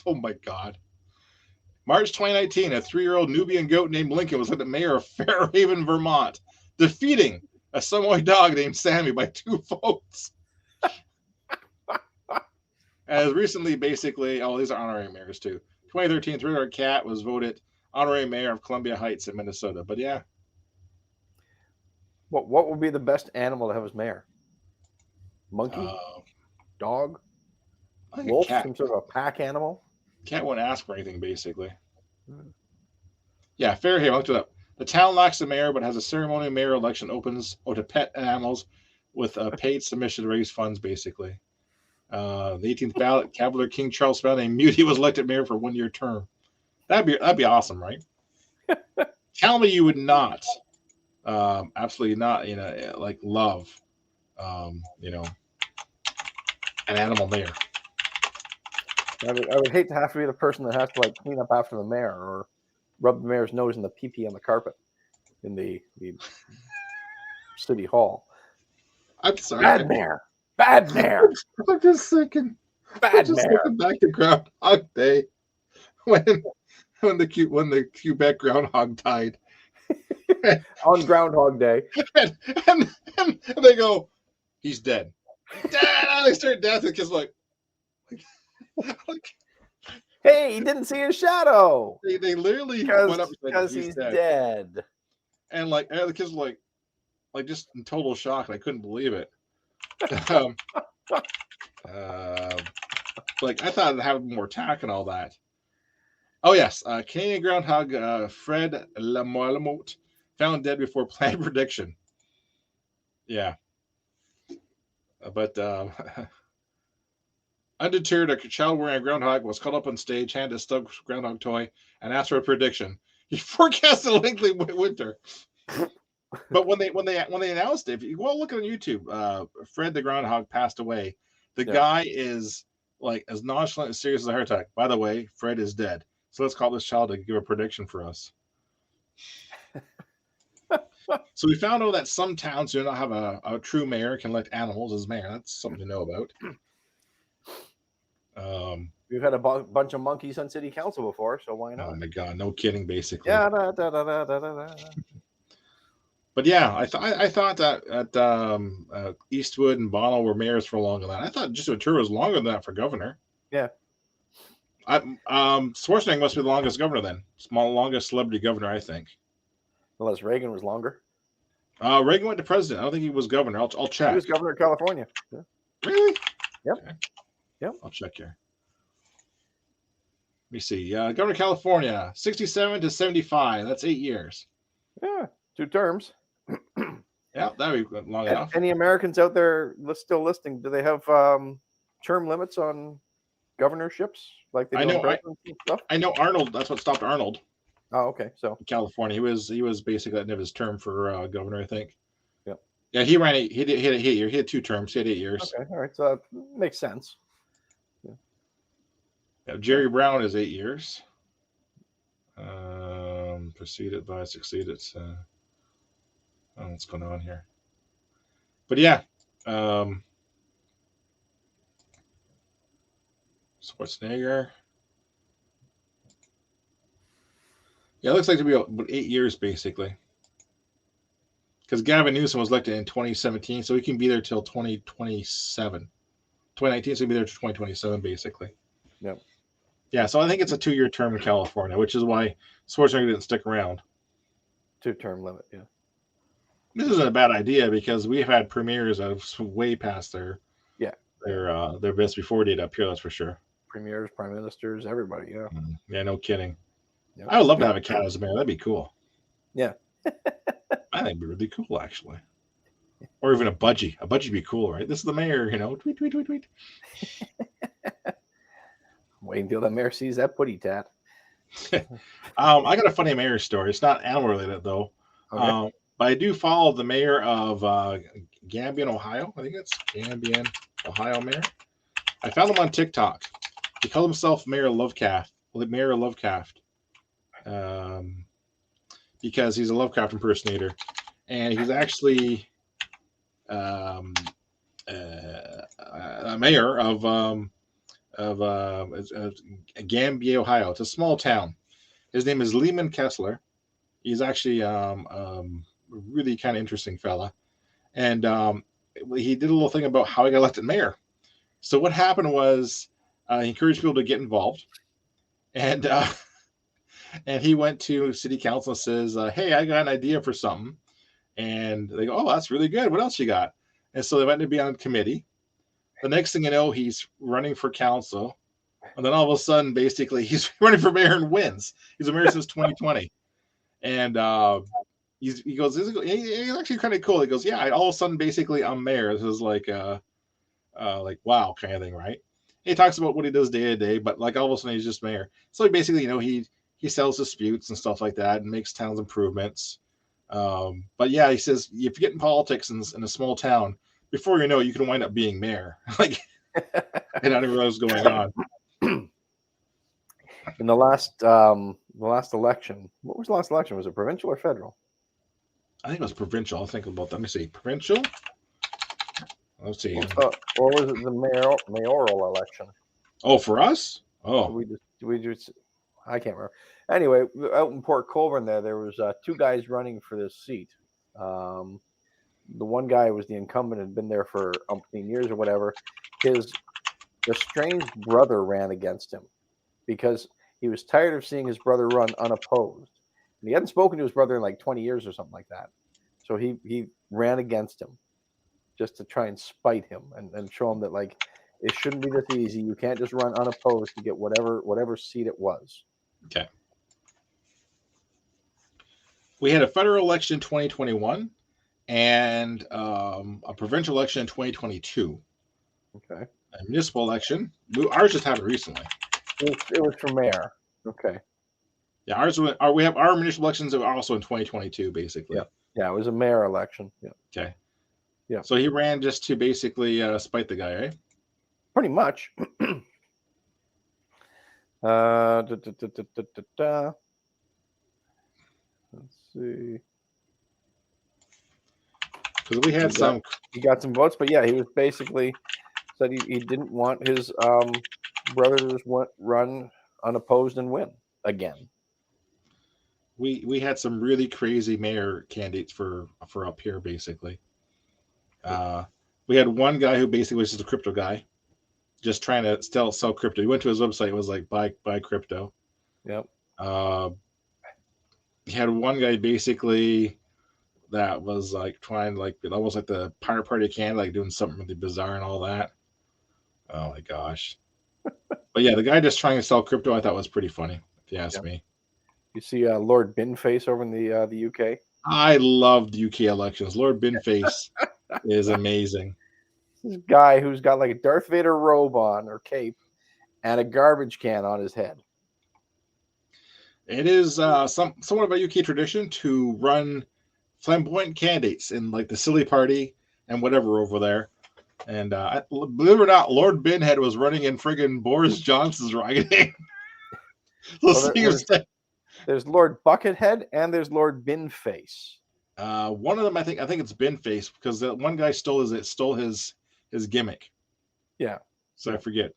Oh my God. March 2019, a 3-year-old Nubian goat named Lincoln was the mayor of Fairhaven, Vermont, defeating a Samoyed dog named Sammy by 2 votes. As recently, basically, these are honorary mayors too. 2013, 3-year-old cat was voted honorary mayor of Columbia Heights in Minnesota. But yeah. What would be the best animal to have as mayor? Monkey? Dog? Wolf? Some sort of a pack animal? Cat won't ask for anything, basically. Yeah, Fairhaven, I looked it up. The town lacks a mayor, but has a ceremonial mayor election opens to pet animals with a paid submission to raise funds, basically. The 18th ballot, Cavalier King Charles Spell named Muty was elected mayor for 1-year term. That'd be awesome, right? Tell me you would not, absolutely not, love, an animal mayor. I would hate to have to be the person that has to clean up after the mayor or rub the mayor's nose in the pee-pee on the carpet in the city hall. I'm sorry. Bad mayor. I'm just thinking. Looking back to Groundhog Day when the Quebec groundhog died. On Groundhog Day. and they go, he's dead. Dad! They start dancing. The kid's like, hey, he didn't see his shadow. They literally went up because he's dead. And the kids were like just in total shock. I couldn't believe it. I thought it'd have more tack and all that. Oh yes, Canadian groundhog Fred Lamotte found dead before planned prediction. Yeah, but undeterred, a child wearing a groundhog was called up on stage, handed a stuffed groundhog toy, and asked for a prediction. He forecasted a lengthy winter. But when they announced it, if you go look on YouTube, Fred the groundhog passed away. The guy is as nonchalant and serious as a heart attack. By the way, Fred is dead. So let's call this child to give a prediction for us. So we found out that some towns do not have a true mayor can elect animals as mayor. That's something to know about. We've had a bunch of monkeys on city council before, so why not? Oh my God, no kidding, basically. Yeah. But yeah, I thought that Eastwood and Bonnell were mayors for longer than that. I thought Justin Trudeau was longer than that for governor. Yeah. Schwarzenegger must be the longest governor then. Longest celebrity governor, I think. Unless Reagan was longer. Reagan went to president. I don't think he was governor. I'll check. He was governor of California. Yeah. Really? Yep. Okay. Yep. I'll check here. Let me see. Governor of California, 67 to 75. That's 8 years. Yeah, 2 terms. Yeah, that'd be long enough. Any Americans out there still listening? Do they have term limits on governorships like they do stuff? I know Arnold. That's what stopped Arnold. Oh, okay. So in California, he was basically at the end of his term for governor, I think. Yeah. Yeah, he ran. He had 2 terms. He had 8 years. Okay, all right. So that makes sense. Yeah, Jerry Brown is 8 years. Succeeded. What's going on here? But yeah, Schwarzenegger. Yeah, it looks like to be about 8 years basically. Because Gavin Newsom was elected in 2017, so he can be there till 2027. 2019, so he'll be there till 2027 basically. Yep. Yeah, so I think it's a 2-year term in California, which is why Schwarzenegger didn't stick around. 2-term limit, yeah. This isn't a bad idea because we've had premiers that have way past their best before date up here, that's for sure. Premiers, prime ministers, everybody, yeah. Yeah, no kidding. Yep. I would love to have a cat as a mayor. That'd be cool. Yeah. I think it'd be really cool, actually. Or even a budgie. A budgie would be cool, right? This is the mayor, tweet, tweet, tweet, tweet. Wait until the mayor sees that putty tat. I got a funny mayor story. It's not animal related, though. Okay. But I do follow the mayor of Gambian, Ohio. I think it's Gambian, Ohio mayor. I found him on TikTok. He called himself Mayor Lovecraft. Mayor Lovecraft. Because he's a Lovecraft impersonator. And he's actually a mayor of Gambia, Ohio. It's a small town. His name is Lehman Kessler. He's actually really kind of interesting fella. And he did a little thing about how he got elected mayor. So what happened was he encouraged people to get involved. And he went to city council and says, hey, I got an idea for something. And they go, oh, that's really good. What else you got? And so they went to be on a committee. The next thing you know, he's running for council. And then all of a sudden, basically, he's running for mayor and wins. He's a mayor since 2020. And he goes, he's actually kind of cool. He goes, yeah, all of a sudden, basically, I'm mayor. This is like wow kind of thing, right? He talks about what he does day to day, but like all of a sudden, he's just mayor. So basically, he settles disputes and stuff like that and makes towns improvements. But yeah, he says if you get in politics in a small town, before you know it, you can wind up being mayor. Like, I don't even know what's going on. In the last election, what was the last election? Was it provincial or federal? I think it was provincial. I'll think about that. Let me see. Provincial? Let's see. Or was it the mayoral election? Oh, for us? Oh. We just I can't remember. Anyway, out in Port Colborne there was two guys running for this seat. The one guy was the incumbent, had been there for umpteen years or whatever. His estranged brother ran against him because he was tired of seeing his brother run unopposed. And he hadn't spoken to his brother in like 20 years or something like that. So he ran against him just to try and spite him and show him that, like, it shouldn't be this easy. You can't just run unopposed to get whatever seat it was. Okay. We had a federal election in 2021 and a provincial election in 2022. Okay. A municipal election. Ours just happened recently. It was for mayor. Okay. Yeah, we have our municipal elections are also in 2022, basically. Yeah, it was a mayor election. Yeah. Okay. Yeah. So he ran just to basically spite the guy, right? Pretty much. Let's see. Because we had he got some votes, but yeah, he was basically said he didn't want his brother to just run unopposed and win again. We had some really crazy mayor candidates for up here, basically. We had one guy who basically was just a crypto guy, just trying to sell crypto. He went to his website, it was like buy crypto. Yep. He had one guy basically that was like trying, like, almost like the Pirate Party of Canada, like doing something really bizarre and all that. Oh my gosh. But yeah, the guy just trying to sell crypto, I thought was pretty funny, if you ask me. You see Lord Binface over in the UK? I love the UK elections. Lord Binface is amazing. This guy who's got like a Darth Vader robe on or cape and a garbage can on his head. It is somewhat of a UK tradition to run flamboyant candidates in like the silly party and whatever over there. And believe it or not, Lord Binhead was running in friggin' Boris Johnson's riding. There's Lord Buckethead and there's Lord Binface. One of them, I think it's Binface, because that one guy stole his gimmick. Yeah. So I forget.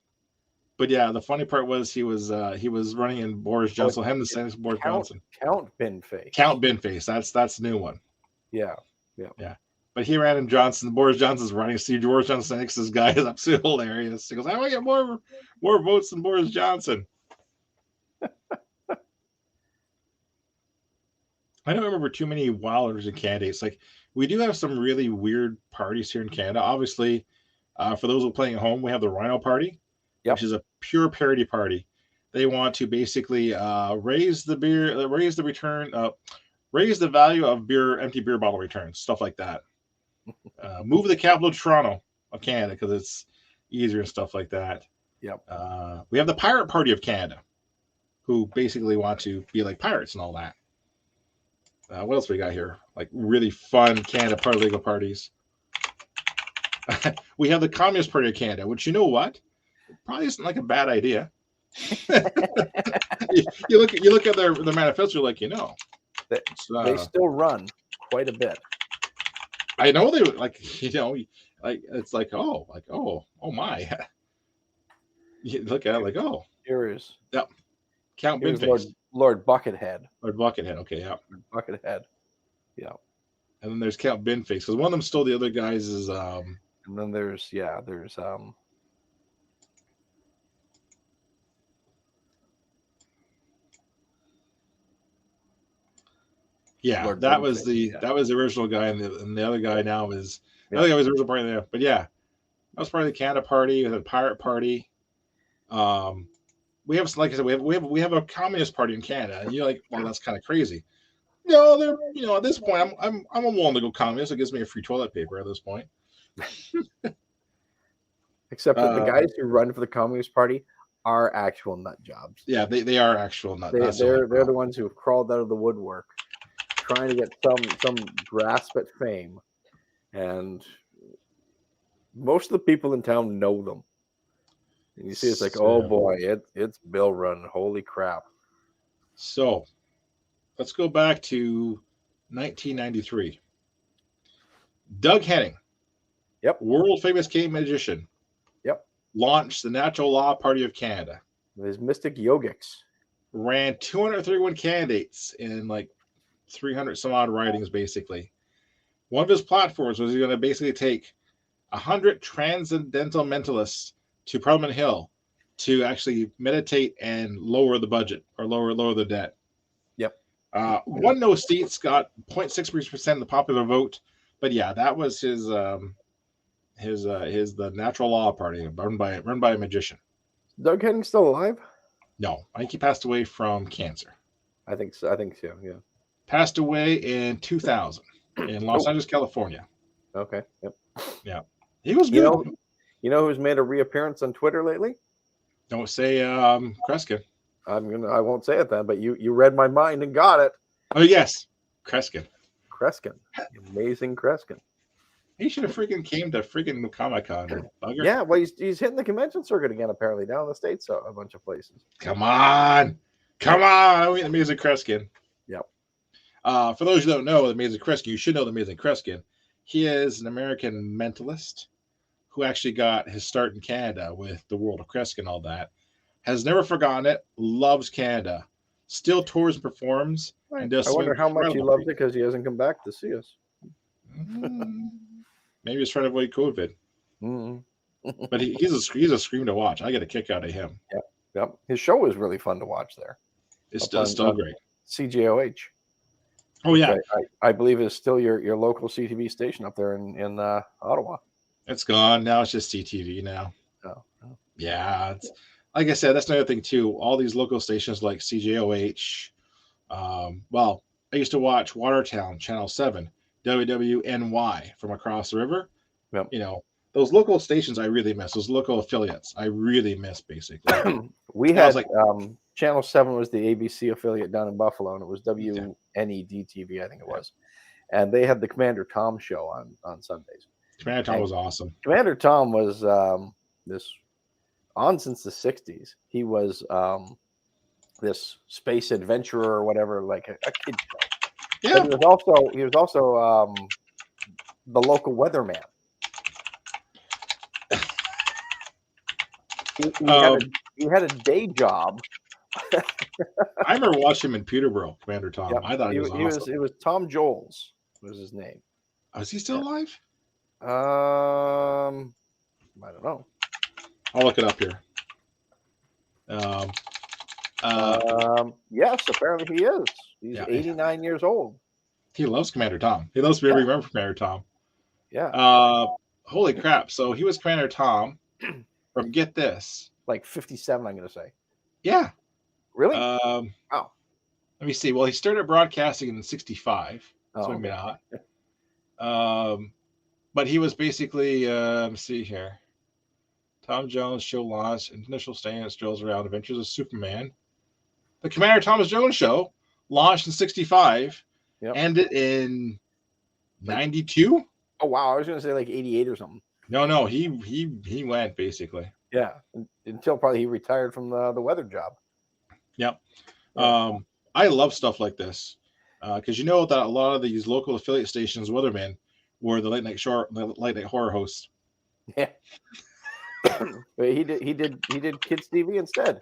But yeah, the funny part was he was running in Boris Johnson. Him the same as Boris Johnson. Count Binface. Count Binface. That's the new one. Yeah. But he ran in Johnson. Boris Johnson's running. See, Boris Johnson thinks this guy is absolutely hilarious. He goes, "I want to get more votes than Boris Johnson." I don't remember too many wilders and candidates. Like, we do have some really weird parties here in Canada. Obviously, for those who are playing at home, we have the Rhino Party, which is a pure parody party. They want to basically raise the value of empty beer bottle returns, stuff like that. Move the capital to Toronto of Canada because it's easier and stuff like that. Yep. We have the Pirate Party of Canada, who basically want to be like pirates and all that. What else we got here? Like really fun Canada paralegal parties. We have the Communist Party of Canada, which, you know what, probably isn't like a bad idea. you look at their manifesto, like, you know, they still run quite a bit. I know they like, you know, like it's like oh my. You look at it like, oh, here is Count Binface. Lord Buckethead. Lord Buckethead. Okay, yeah. Buckethead. Yeah. And then there's Count Binface, because one of them stole the other guys' And then there's yeah Lord that was the original guy, and the other guy now is the other guy was the original party there. But yeah, that was part of the Canada Party. We had a Pirate Party. We have, like I said, we have a Communist Party in Canada, and you're like, well, that's kind of crazy. No, they're, you know, at this point, I'm willing to go communist. It gives me a free toilet paper at this point. Except that the guys who run for the Communist Party are actual nut jobs. Yeah, they are actual nut jobs. They're the ones who have crawled out of the woodwork, trying to get some grasp at fame, and most of the people in town know them. And you see, it's like, oh boy, it's Bill Run. Holy crap! So, let's go back to 1993. Doug Henning, world famous Canadian magician, launched the Natural Law Party of Canada. His mystic yogics ran 231 candidates in like 300 some odd ridings, basically. One of his platforms was he's going to basically take 100 transcendental mentalists to Parliament Hill to actually meditate and lower the budget or lower the debt. Won no seats, got 0.6% of the popular vote, but yeah, that was his the Natural Law Party run by a magician. Doug Henning still alive? No, I think he passed away from cancer. I think so. Yeah. Passed away in 2000 in Los Angeles, California. Okay. Yep. Yeah, he was good. You know who's made a reappearance on Twitter lately? Don't say Kreskin. I won't say it then, but you read my mind and got it. Oh yes, Kreskin. Amazing Kreskin. He should have freaking came to freaking Comic-Con. Yeah, well, he's hitting the convention circuit again, apparently, down in the States, a bunch of places. Come on. I mean, Amazing Kreskin. Yep. For those who don't know the Amazing Kreskin, you should know the Amazing Kreskin. He is an American mentalist who actually got his start in Canada with the World of Kreskin and all that. Has never forgotten it. Loves Canada. Still tours and performs. Right. And does I wonder how much he loves it because he hasn't come back to see us. Maybe he's trying to avoid COVID. Mm-hmm. But he's a scream to watch. I get a kick out of him. Yep. His show is really fun to watch there. It's still great. CJOH. Oh yeah, I believe it's still your local CTV station up there in Ottawa. It's gone now. It's just CTV now. Oh. Yeah. It's, like I said, that's another thing too. All these local stations like CJOH. Well, I used to watch Watertown Channel 7. WWNY from across the river. Yep. You know, those local stations I really miss. Those local affiliates I really miss, basically. We had Channel 7 was the ABC affiliate down in Buffalo, and it was WNED-TV, I think it was. And they had the Commander Tom show on Sundays. Commander Tom was awesome. Commander Tom was this on since the 60s. He was this space adventurer or whatever, like a kid show. Yeah. But he was also the local weatherman. He had a day job. I remember watching him in Peterborough, Commander Tom. Yep. I thought he was awesome. It was Tom Joles was his name. Is he still alive? I don't know. I'll look it up here. Yes, apparently he is. He's 89 years old. He loves Commander Tom. He loves to be remembered Commander Tom. Yeah. Holy crap. So he was Commander Tom from, get this, like 57, I'm going to say. Yeah. Really? Wow. Let me see. Well, he started broadcasting in 65. So maybe not. But he was basically, let me see here. Tom Jones show launched, initial stance, drills around Adventures of Superman. The Commander Thomas Jones show launched in 65 ended in 92. Oh wow, I was going to say like 88 or something. No, he went basically. Yeah, until probably he retired from the weather job. Yep. Yeah. I love stuff like this because you know that a lot of these local affiliate stations, weathermen, were the late night horror hosts. Yeah. he did kids TV instead.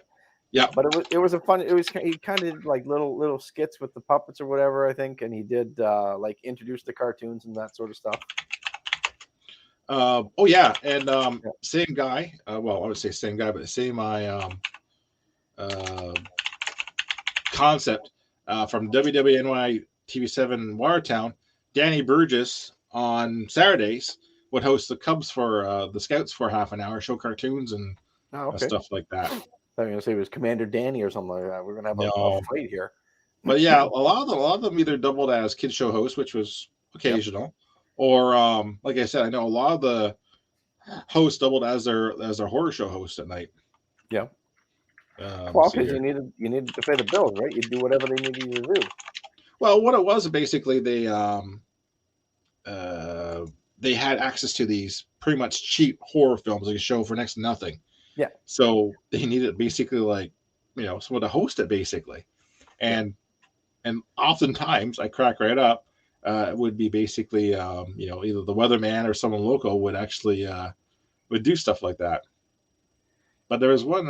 Yeah. But it was a fun. He kind of did like little skits with the puppets or whatever, I think, and he did like introduce the cartoons and that sort of stuff. Oh yeah, and same guy. Well, I would say same guy, but the same concept from WWNY TV7 Watertown. Danny Burgess on Saturdays would host the Cubs for the Scouts for half an hour, show cartoons and stuff like that. I was going to say it was Commander Danny or something like that. We're going to have a fight here. But yeah, a lot of them either doubled as kid show hosts, which was occasional, or like I said, I know a lot of the hosts doubled as their horror show host at night. Yeah. Well, because you needed to pay the bills, right? You do whatever they needed you to do. Well, what it was basically they had access to these pretty much cheap horror films they could show for next to nothing. Yeah. So they needed basically like someone to host it basically, and oftentimes I crack right up. It would be basically either the weatherman or someone local would actually would do stuff like that. But there was one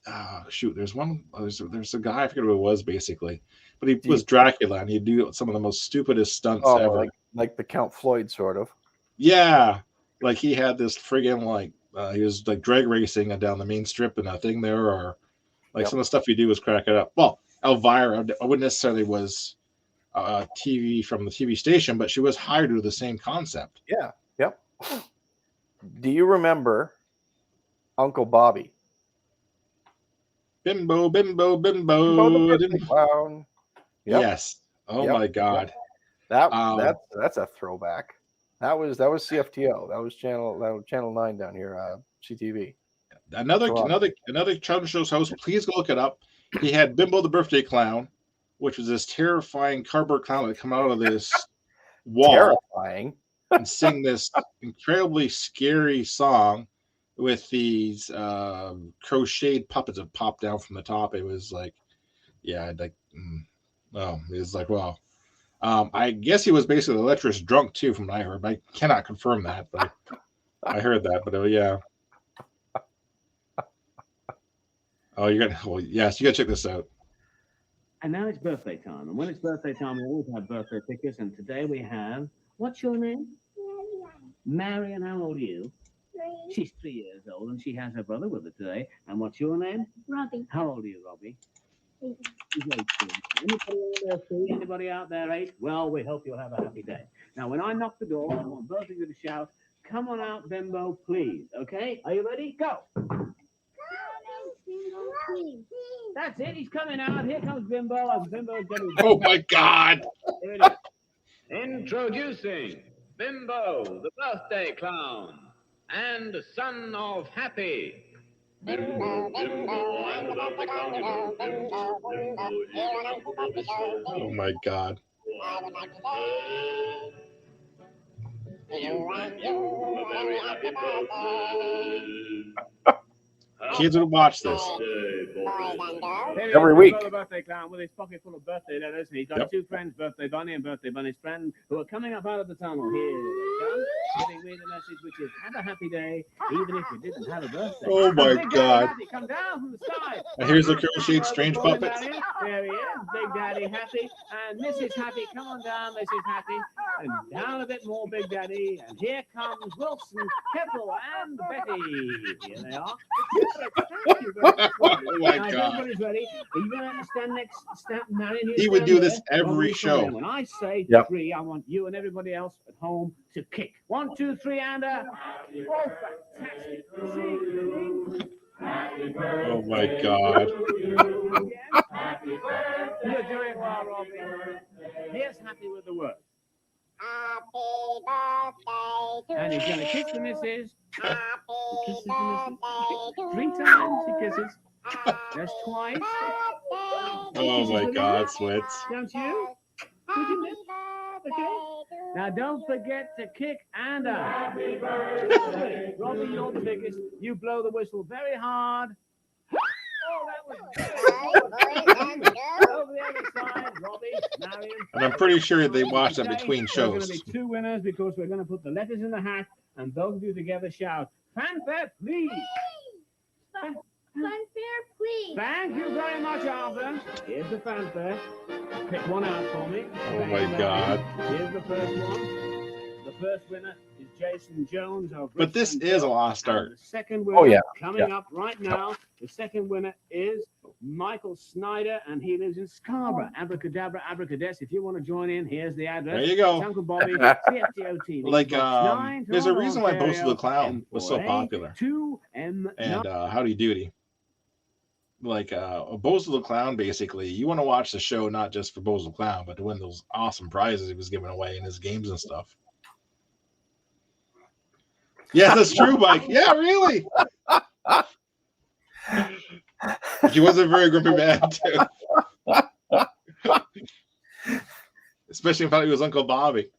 there's a guy, I forget who it was basically, but he was Dracula and he'd do some of the most stupidest stunts ever. Like the Count Floyd sort of. Yeah. Like he had this friggin' he was like drag racing down the main strip and that thing there, or some of the stuff he do was crack it up. Well, Elvira, I wouldn't necessarily was TV from the TV station, but she was hired to do the same concept. Yeah. Yep. Do you remember Uncle Bobby? Bimbo. Bimbo the birthday clown. Yep. Yes. Oh my God. Yep. That's a throwback. That was CFTO. That was channel 9 down here, CTV. Another children's show's host. Please go look it up. He had Bimbo the birthday clown, which was this terrifying cardboard clown that come out of this wall, terrifying, and sing this incredibly scary song with these crocheted puppets that popped down from the top. It was like, it was like, wow. I guess he was basically lecherous drunk too, from what I heard. But I cannot confirm that, but I heard that. But yeah. Oh, you got to check this out. And now it's birthday time, and when it's birthday time, we always have birthday pickers. And today we have, what's your name? Marion. How old are you? 3. She's 3 years old, and she has her brother with her today. And what's your name? Robbie. How old are you, Robbie? 8. She's 18. Anybody out there 8? Well, we hope you'll have a happy day. Now, when I knock the door, I want both of you to shout, "Come on out, Bimbo, please." Okay? Are you ready? Go. That's it. He's coming out. Here comes Bimbo. And Bimbo's getting. Oh my God! Here it is. Introducing Bimbo, the birthday clown, and the son of Happy. Bimbo, Bimbo, I'm the birthday clown, you know. Bimbo, Bimbo, here I am for Bobby's show. Oh my God! I would like to say, you and you, a very happy birthday. Kids would watch this every week. The birthday clown with his pocket full of birthday letters. He's got 2 friends, Birthday Bunny and Birthday Bunny's friend, who are coming up out of the tunnel. Here they come, giving me the message, which is, have a happy day, even if you didn't have a birthday. Oh my God! Happy, come down from the sky. And here's the crocheted strange puppets. There he is, Big Daddy Happy, and Mrs. Happy. Come on down, Mrs. Happy, and down a bit more, Big Daddy. And here comes Wilson, Keppel, and Betty. Here they are. Oh my God! Everybody's ready. Are you going to stand next? Marion, he would do this every show. When I say 3, I want you and everybody else at home to kick. 1, 2, 3, and oh, fantastic! Oh my God! You're doing well, Robbie. Here's Happy with the word. Happy birthday to And he's going to kiss the missus. Happy Kisses the missus. birthday 3 times he kisses. That's twice. Oh my God, Switz. Don't you? We can live. Okay. Now don't forget to kick and happy birthday. Robbie, you're the biggest. You blow the whistle very hard. Oh, that was over the other side, Robbie, Marion. And I'm pretty sure they watched it between There are going to shows. be 2 winners because we're going to put the letters in the hat, and those of you together shout, fanfare, please. Fanfare, please. Thank you very much, Arthur. Here's the fanfare. Pick one out for me. Oh my God. Here's the first one. The first winner is Jason Jones of But this is a lost art. The second winner yeah. coming up right now. The second winner is Michael Snyder, and he lives in Scarborough. Abracadabra, abracades. If you want to join in, here's the address. There you go. It's Uncle Bobby, CFTO TV. Like, Box 9, there's a Toronto, reason why Bozo the Ontario, Clown was so M4A, popular. 2M9. And Howdy Doody. Like Bozo the Clown, basically, you want to watch the show not just for Bozo the Clown, but to win those awesome prizes he was giving away in his games and stuff. Yeah, that's true, Mike. Yeah, really. He was a very grumpy man too. Especially if he was Uncle Bobby.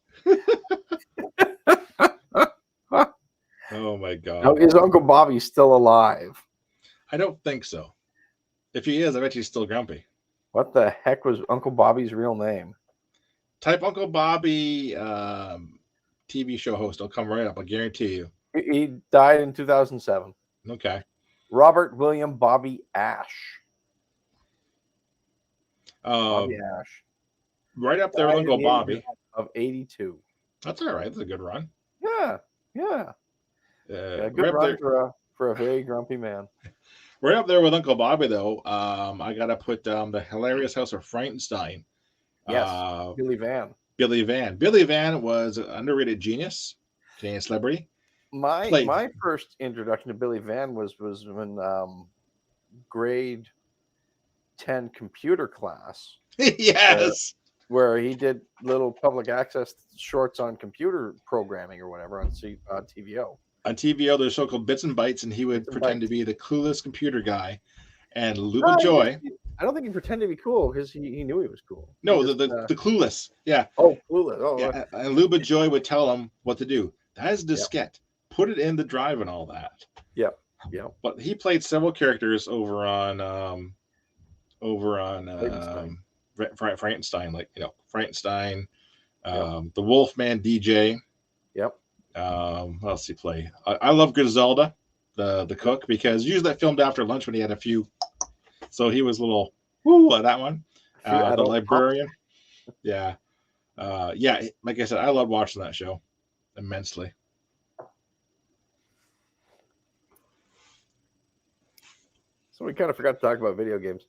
Oh my God. Now, is Uncle Bobby still alive? I don't think so. If he is, I bet he's still grumpy. What the heck was Uncle Bobby's real name? Type Uncle Bobby TV show host. I'll come right up. I guarantee you. He died in 2007. Okay. Robert William Bobby Ash. Bobby Ash. Right up there with Uncle Bobby. Of 82. That's all right. That's a good run. Yeah. Good right, run for a very grumpy man. Right up there with Uncle Bobby, though. I gotta put the Hilarious House of Frankenstein. Yes. Billy Van. Billy Van. Billy Van was an underrated genius, Canadian celebrity. My first introduction to Billy Van was when grade 10 computer class. Yes. Where he did little public access shorts on computer programming or whatever on TVO. On TVO, there's so-called Bits and Bytes, and he would pretend to be the clueless computer guy. And Luba Joy. I don't think he pretended to be cool because he knew he was cool. No, the clueless. Yeah. Oh, clueless. Oh, yeah. And Luba Joy would tell him what to do. That is diskette. Yep. Put it in the drive and all that. Yep. But he played several characters over on Frankenstein, like Frankenstein, the Wolfman DJ. Yep. What else did he play? I love Griselda, the cook, because usually that filmed after lunch when he had a few. So he was a little like that one. The librarian. Yeah. Like I said, I love watching that show immensely. So we kind of forgot to talk about video games.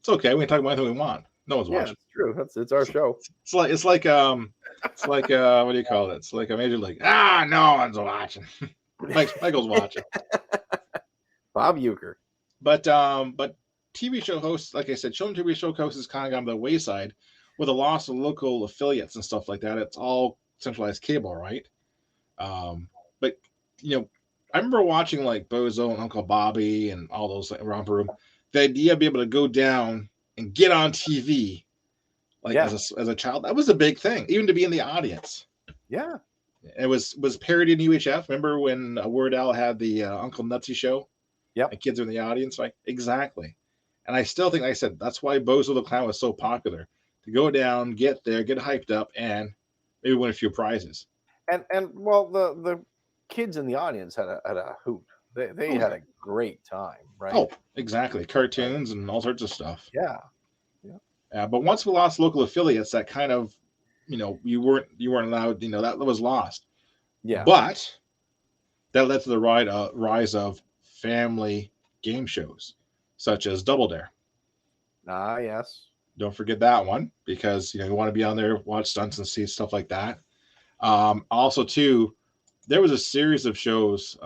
It's okay. We can talk about anything we want. No one's watching. It's true. It's our show. It's like what do you call it? It's like a major league. No one's watching. Michael's watching. Bob Euchre. But TV show hosts, like I said, children TV show hosts has kind of gone to the wayside with the loss of local affiliates and stuff like that. It's all centralized cable, right? But I remember watching like Bozo and Uncle Bobby and all those like, Romper Room. The idea of being able to go down and get on TV, as a child, that was a big thing. Even to be in the audience. Yeah. It was parodied in UHF. Remember when Word Al had the Uncle Nutsy show? Yeah. And kids were in the audience, like exactly. And I still think, like I said, that's why Bozo the Clown was so popular. To go down, get there, get hyped up, and maybe win a few prizes. And well, the kids in the audience had a hoot. They had a great time, right? Oh, exactly. Cartoons and all sorts of stuff. Yeah. But once we lost local affiliates, that kind of, you weren't allowed. That was lost. Yeah. But that led to the rise of family game shows, such as Double Dare. Yes. Don't forget that one, because you want to be on there, watch stunts and see stuff like that. Also, too, there was a series of shows,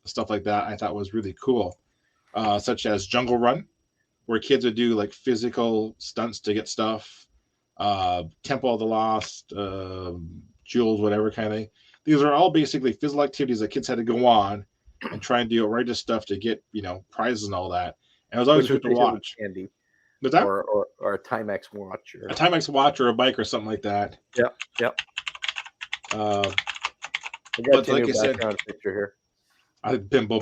stuff like that I thought was really cool, such as Jungle Run, where kids would do like physical stunts to get stuff, Temple of the Lost, Jewels, whatever kind of thing. These are all basically physical activities that kids had to go on and try and do outrageous stuff to get prizes and all that. And it was always good to watch. Candy. Was that or a Timex watch or a Timex watch or a bike or something like that? Yep. Uh, I got your new background picture here. Bimbo.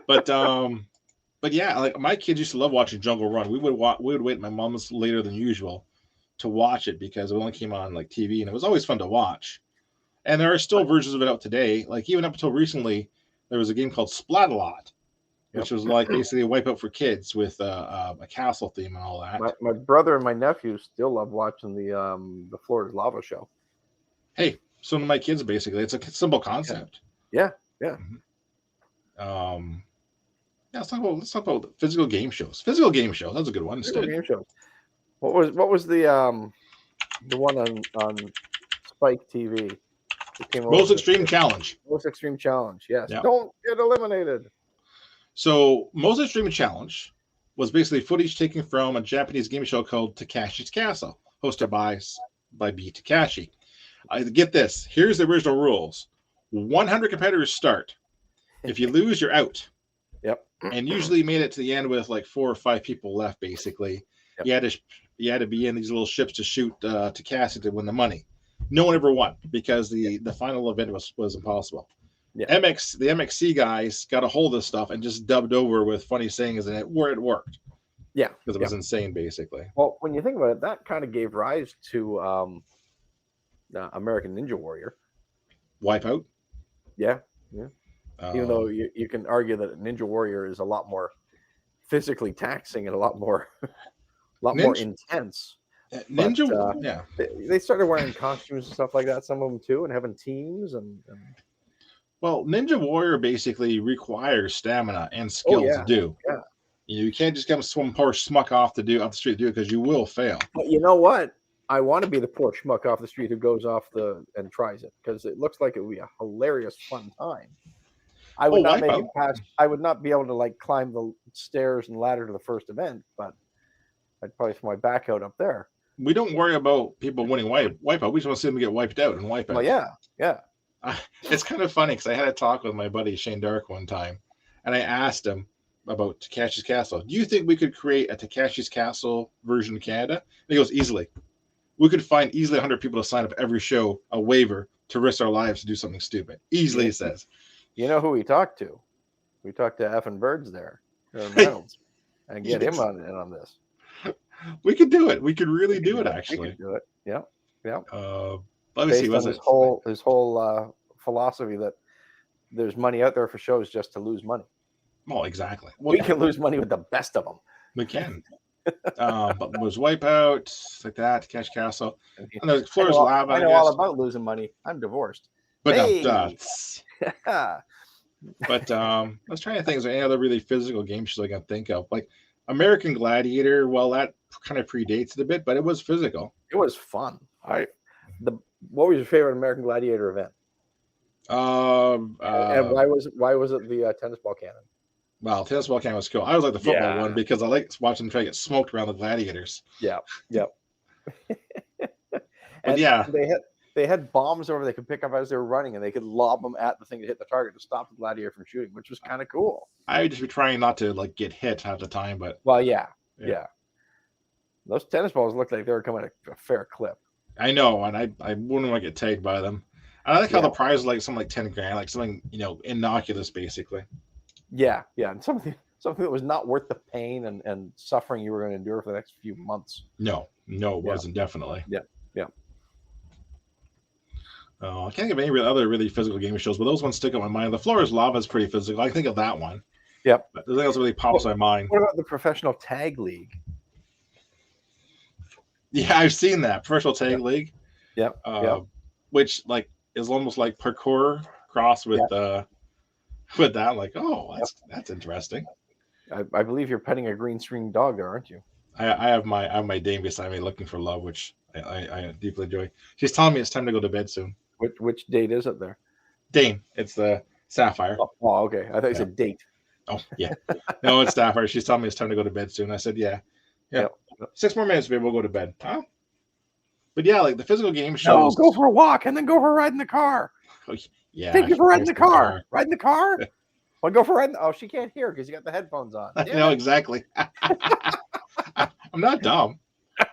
But yeah, like my kids used to love watching Jungle Run. We would wait at my mom's later than usual to watch it because it only came on like TV, and it was always fun to watch. And there are still versions of it out today. Like even up until recently, there was a game called Splat-A-Lot, which was like basically a Wipeout for kids with a castle theme and all that. My brother and my nephew still love watching the Florida's Lava show. Hey, some of my kids basically. It's a simple concept. Yeah. Let's talk about physical game shows. Physical game shows. That's a good one. Instead. Game shows. What was the one on Spike TV? Most Extreme Challenge. Most Extreme Challenge. Yes. Yep. Don't get eliminated. So Most Extreme Challenge was basically footage taken from a Japanese game show called Takashi's Castle, hosted by B. Takashi. Get this. Here's the original rules. 100 competitors start. If you lose, you're out. Yep. And usually made it to the end with like 4 or 5 people left, basically. Yep. You had to be in these little ships to shoot Takashi to win the money. No one ever won because the final event was impossible. Yeah. The MXC guys got a hold of this stuff and just dubbed over with funny sayings, and it worked. Yeah. Because it was insane, basically. Well, when you think about it, that kind of gave rise to American Ninja Warrior. Wipeout? Yeah. Even though you can argue that Ninja Warrior is a lot more physically taxing and a lot more more intense. Ninja, they started wearing costumes and stuff like that. Some of them too, and having teams and. Well, Ninja Warrior basically requires stamina and skill to do. Yeah. You can't just come some poor schmuck off the street to do it because you will fail. But you know what? I want to be the poor schmuck off the street who goes off and tries it because it looks like it would be a hilarious, fun time. I would not make it past. I would not be able to like climb the stairs and ladder to the first event, but I'd probably throw my back out up there. We don't worry about people winning wipeout. We just want to see them get wiped out and wipe out. Well, yeah. It's kind of funny because I had a talk with my buddy Shane Dark one time, and I asked him about Takashi's Castle. Do you think we could create a Takashi's Castle version in Canada? And he goes, easily. We could find easily 100 people to sign up every show, a waiver, to risk our lives to do something stupid. Easily, he says. You know who we talked to? We talked to Effin Birds there, Reynolds, and get him on this. We could do it. We could really do it, actually. We could do it. Yeah. Let me see. Was his whole philosophy that there's money out there for shows just to lose money. Well, exactly. We can lose money with the best of them. We can. But there's Wipeout, like that, Cash Castle. And there's Florida's Lava. I know all about losing money. I'm divorced. But But I was trying to think, is there any other really physical game shows I can think of? Like American Gladiator, well, that kind of predates it a bit, but it was physical. It was fun. What was your favorite American Gladiator event? And why was it the tennis ball cannon? Well, tennis ball cannon was cool. I was like the football one because I like watching them try to get smoked around the gladiators. Yeah. But yeah, they had bombs over they could pick up as they were running, and they could lob them at the thing to hit the target to stop the gladiator from shooting, which was kind of cool. I would just be trying not to like get hit half the time, but yeah. Those tennis balls looked like they were coming at a fair clip. I know, and I wouldn't want to get tagged by them. I like how the prize was like something like 10 grand, like something innocuous, basically. Yeah, and something that was not worth the pain and suffering you were going to endure for the next few months. No, it wasn't, definitely. Yeah. I can't think of any other really physical game shows, but those ones stick in my mind. The Florida's Lava is pretty physical. I think of that one. Yep. But nothing else really pops in my mind. What about the Professional Tag League? Yeah, I've seen that. Professional Tag League. Yep. Which like is almost like parkour crossed with that. Like, that's interesting. I believe you're petting a green string dog there, aren't you? I have my Dane beside me looking for love, which I deeply enjoy. She's telling me it's time to go to bed soon. Which date is it there? Dane. It's the Sapphire. Oh, okay. I thought you said date. Oh, yeah. No, it's Sapphire. She's telling me it's time to go to bed soon. I said, yeah. 6 more minutes, babe. We'll go to bed. Huh? But yeah, like the physical game shows. No, go for a walk and then go for a ride in the car. Yeah. Thank you for riding the car. Ride in the car. Want to go for a ride? Oh, she can't hear because you got the headphones on. I know exactly. I'm not dumb.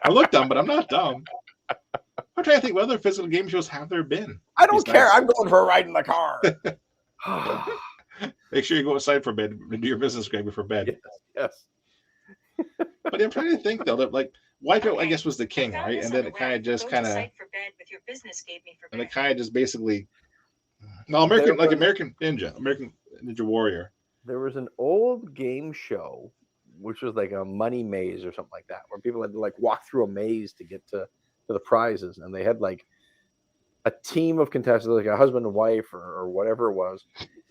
I look dumb, but I'm not dumb. I'm trying to think what other physical game shows have there been. I don't care. I'm going for a ride in the car. Make sure you go outside for bed and do your business, Greg, before bed. Yes. But I'm trying to think though that like Wipeout, I guess, was the king, right? And then it kind of just and it kind of just basically American Ninja Warrior. There was an old game show which was like a money maze or something like that, where people had to like walk through a maze to get to the prizes, and they had like a team of contestants, like a husband and wife or whatever it was.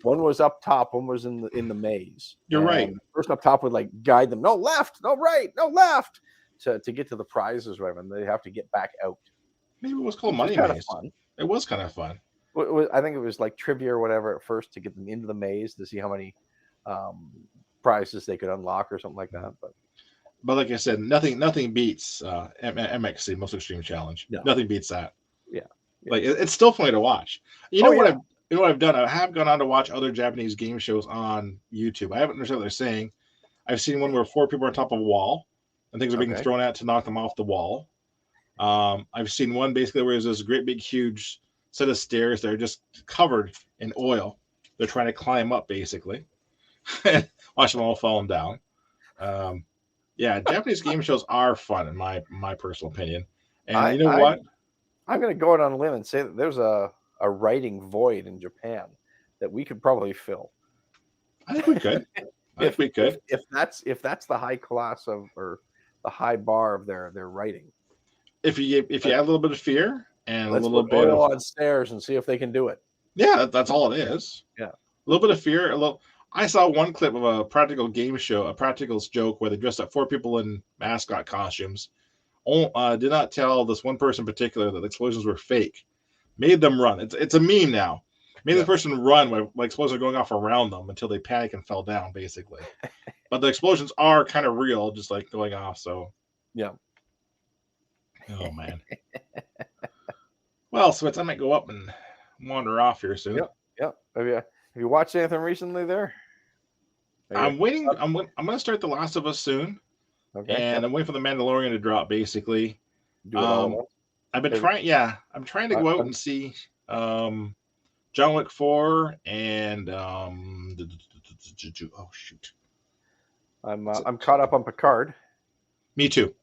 One was up top, one was in the maze. You're right. The person up top would like guide them, no left, no right, no left, to get to the prizes, or whatever, and they have to get back out. Maybe it was called Money Maze. It was kind of fun. I think it was like trivia or whatever at first to get them into the maze to see how many prizes they could unlock or something like that. But like I said, nothing beats MXC, Most Extreme Challenge. No. Nothing beats that. Yeah. Like it's still funny to watch. You know what I've done? I have gone on to watch other Japanese game shows on YouTube. I haven't understood what they're saying. I've seen one where 4 people are on top of a wall and things are being thrown at to knock them off the wall. I've seen one basically where there's this great big huge set of stairs that are just covered in oil. They're trying to climb up basically. Watch them all falling down. Japanese game shows are fun in my personal opinion. And you know what? I'm going to go out on a limb and say that there's a writing void in Japan that we could probably fill. I think we could. If that's the high class of, or the high bar of their writing. If you add a little bit of fear and let's a little put bit oil of on stairs and see if they can do it. Yeah, that's all it is. Yeah. A little bit of fear, I saw one clip of a practical game show, a practicals joke where they dressed up 4 people in mascot costumes. Did not tell this one person in particular that the explosions were fake. Made them run. It's a meme now. Made the person run while explosions are going off around them until they panic and fell down, basically. But the explosions are kind of real, just like going off. So yeah. Oh man. Well, Switz, I might go up and wander off here soon. Yep. Have you watched anything recently there? I'm waiting. I'm going to start The Last of Us soon. Okay. And I'm waiting for The Mandalorian to drop, basically. Do it all I've been trying. Yeah, I'm trying to go out and see John Wick 4 and oh shoot. I'm caught up on Picard. Me too.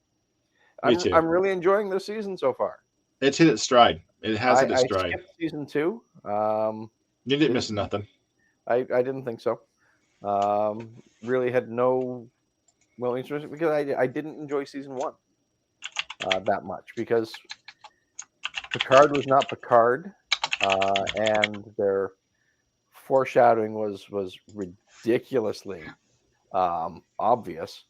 I'm really enjoying this season so far. It's hit its stride. It has hit its stride. I skipped season 2. You didn't miss nothing. I didn't think so. Really had no interest because I didn't enjoy season 1 that much because Picard was not Picard, and their foreshadowing was ridiculously obvious.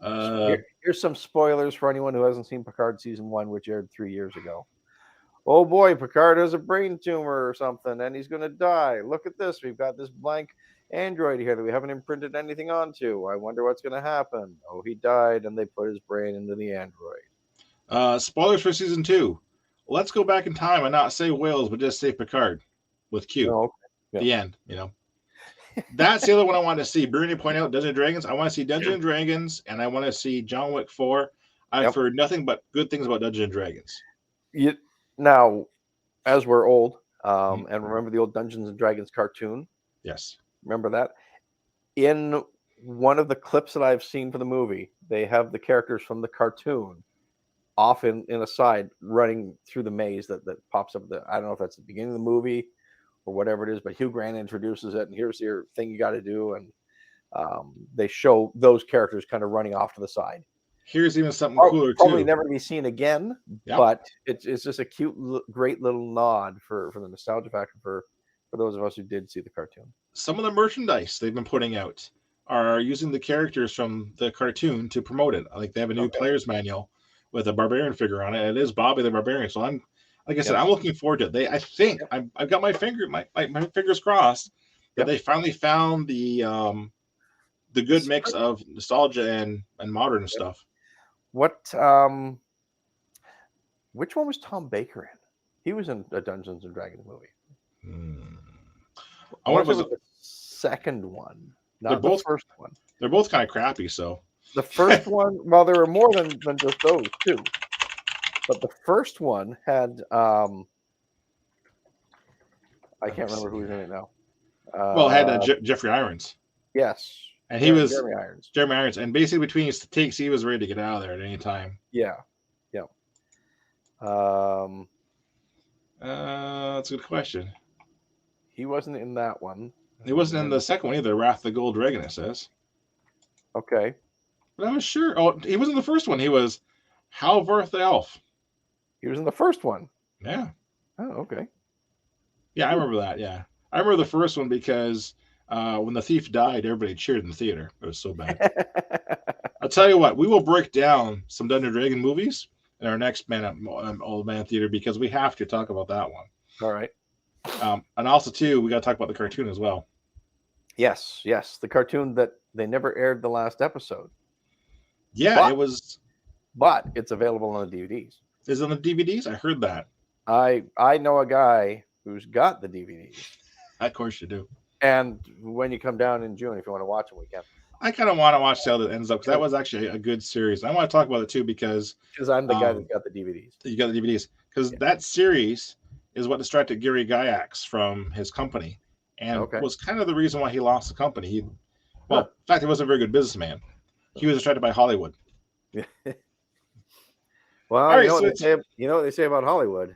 So here's some spoilers for anyone who hasn't seen Picard season 1, which aired 3 years ago. Oh boy, Picard has a brain tumor or something, and he's going to die. Look at this. We've got this blank android here that we haven't imprinted anything onto. I wonder what's going to happen. Oh, he died, and they put his brain into the android. Spoilers for season 2. Let's go back in time and not say Wales, but just say Picard with Q. Oh, okay. Yeah. The end, That's the other one I want to see. Brittany point out Dungeons & Dragons. I want to see Dungeons & Dragons, and I want to see John Wick 4. I've heard nothing but good things about Dungeons & Dragons. Now, as we're old, and remember the old Dungeons & Dragons cartoon? Yes. Remember that? In one of the clips that I've seen for the movie, they have the characters from the cartoon off in a side running through the maze that pops up. I don't know if that's the beginning of the movie or whatever it is, but Hugh Grant introduces it, and here's your thing you got to do, and they show those characters kind of running off to the side. Here's even something cooler too. Probably never to be seen again, but it's just a cute, great little nod for the nostalgia factor for those of us who did see the cartoon. Some of the merchandise they've been putting out are using the characters from the cartoon to promote it. Like they have a new player's manual with a barbarian figure on it. It is Bobby the Barbarian. So I'm looking forward to it. I think I've got my fingers crossed that they finally found the good mix of nostalgia and modern stuff. Which one was Tom Baker in? He was in a Dungeons and Dragons movie. I wonder if it was second one, They're not the both first one. They're both kind of crappy. So The first one, well, there were more than just those two, but the first one had I can't remember who's in it now. Well, it had Jeffrey Irons. Yes, and he was Jeremy Irons. Jeremy Irons, and basically between his takes, he was ready to get out of there at any time. Yeah. That's a good question. He wasn't in that one. He wasn't in the second one either. Wrath of the Gold Dragon, it says. Okay. But I was sure. Oh, he was in the first one. He was Halvorth the Elf. He was in the first one. Yeah. Oh, okay. Yeah, I remember that. Yeah, I remember the first one because when the thief died, everybody cheered in the theater. It was so bad. I'll tell you what. We will break down some Dungeons & Dragons movies in our next Old Man Theater because we have to talk about that one. All right. And also, too, we got to talk about the cartoon as well. Yes. The cartoon that they never aired the last episode. Yeah, it was. But it's available on the DVDs. Is it on the DVDs? I heard that. I know a guy who's got the DVDs. Of course you do. And when you come down in June, if you want to watch them, we can. I kind of want to watch how that ends up because that was actually a good series. I want to talk about it too because I'm the guy that got the DVDs. You got the DVDs because that series is what distracted Gary Gygax from his company and was kind of the reason why he lost the company. In fact, he wasn't a very good businessman. He was distracted by Hollywood. Well, right, you know what they say about Hollywood?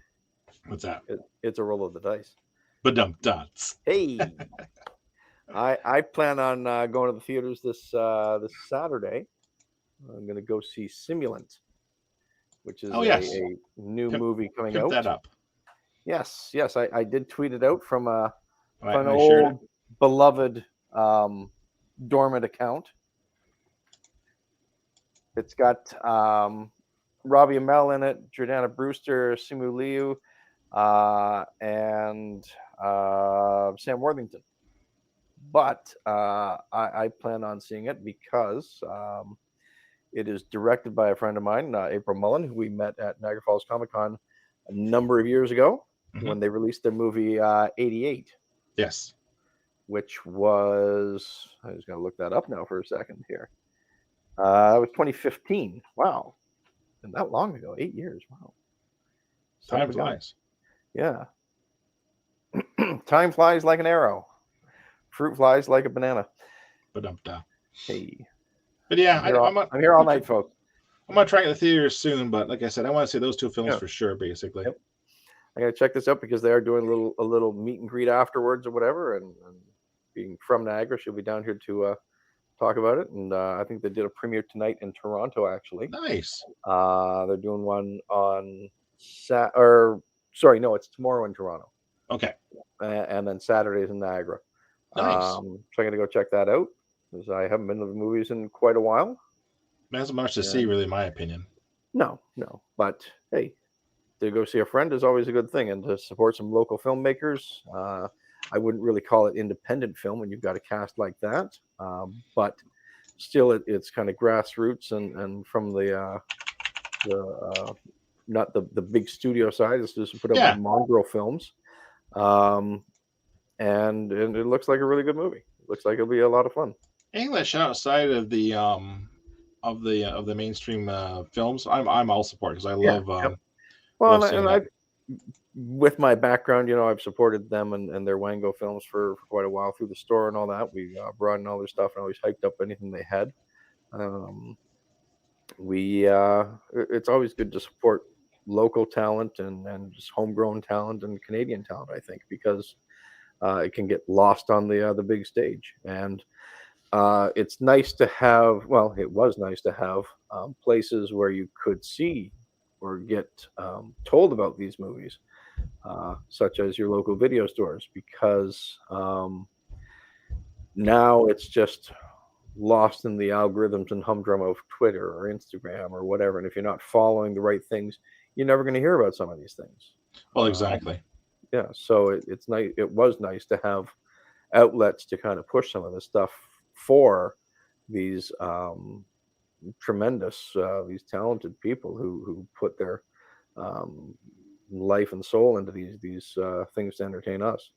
What's that? It's a roll of the dice. Ba-dum-duts. Hey. I plan on going to the theaters this Saturday. I'm going to go see Simulant, which is a new movie coming out. That up. Yes. I did tweet it out from an old beloved dormant account. It's got Robbie Amell in it, Jordana Brewster, Simu Liu, and Sam Worthington. But I plan on seeing it because it is directed by a friend of mine, April Mullen, who we met at Niagara Falls Comic Con a number of years ago when they released their movie 88. Yes. Which was, I was going to look that up now for a second here. That was 2015. Wow. And that long ago, 8 years. Wow. Time flies. Yeah. Time flies like an arrow. Fruit flies like a banana. Ba-dum-da. Hey. But yeah, I'm here all night, folks. I'm going to try to get the theaters soon, but like I said, I want to see those two films for sure, basically. Yep. I got to check this out because they are doing a little meet and greet afterwards or whatever. And being from Niagara, she'll be down here to talk about it. And I think they did a premiere tonight in Toronto, actually. Nice. They're doing one on it's tomorrow in Toronto. Okay. And then Saturday's in Niagara. Nice. So I'm going to go check that out because I haven't been to the movies in quite a while. Not much to see, really, in my opinion. No. But hey, to go see a friend is always a good thing, and to support some local filmmakers. I wouldn't really call it independent film when you've got a cast like that, but still, it's kind of grassroots and from the not the big studio side. It's just put up by Mongrel Films, and it looks like a really good movie. It looks like it'll be a lot of fun. English outside of the mainstream films, I'm all support because I love. Well, and I, with my background, I've supported them and their Wango films for quite a while through the store and all that. We brought in all their stuff and always hyped up anything they had. It's always good to support local talent and just homegrown talent and Canadian talent, I think, because it can get lost on the big stage. And it's nice to have, it was nice to have places where you could see or get told about these movies, such as your local video stores, because now it's just lost in the algorithms and humdrum of Twitter or Instagram or whatever. And if you're not following the right things, you're never going to hear about some of these things. Well, exactly. So it's nice. It was nice to have outlets to kind of push some of this stuff for these tremendous, these talented people who put their life and soul into these things to entertain us.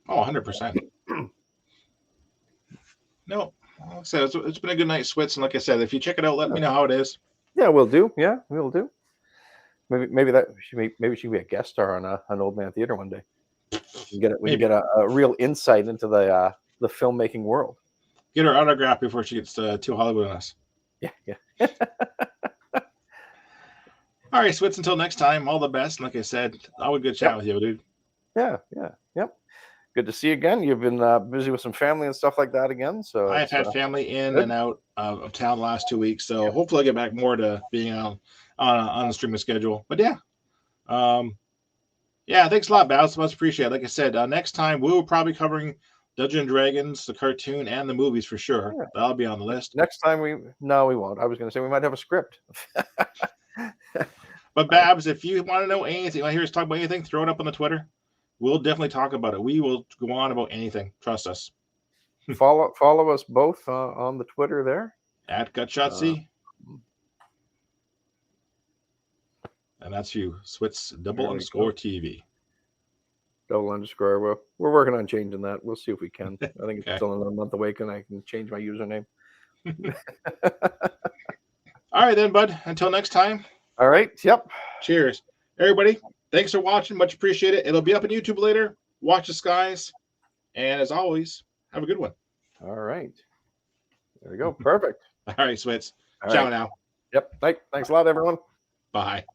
Oh, 100%. No, like I said, it's been a good night, Switz. And like I said, if you check it out, let me know how it is. Yeah, we'll do. Yeah, we'll do. Maybe maybe she can be a guest star on an Old Man Theater one day. We can get a real insight into the filmmaking world. Get her autograph before she gets too Hollywood on us. Yeah. All right, Switz, until next time, all the best. Like I said, always good chat with you, dude. Yep. Good to see you again. You've been busy with some family and stuff like that again. So I've had family in and out of town the last 2 weeks, so hopefully I'll get back more to being on the streaming schedule. But yeah, thanks a lot, Babs. Much appreciated. Like I said, next time we'll probably covering Dungeons and Dragons, the cartoon, and the movies for sure. Yeah. That'll be on the list. Next time we won't. I was going to say we might have a script. But Babs, if you want to know anything, you want to hear us talk about anything, throw it up on the Twitter. We'll definitely talk about it. We will go on about anything. Trust us. follow us both on the Twitter there at Gutshotc. And that's you, Switz _TV. _. We're working on changing that. We'll see if we can. I think it's still another month away, and I can change my username. All right, then, bud. Until next time. All right. Yep. Cheers. Everybody, thanks for watching. Much appreciated. It'll be up on YouTube later. Watch the skies. And as always, have a good one. All right. There we go. Perfect. All right, Switz. Ciao now. Yep. Thanks a lot, everyone. Bye.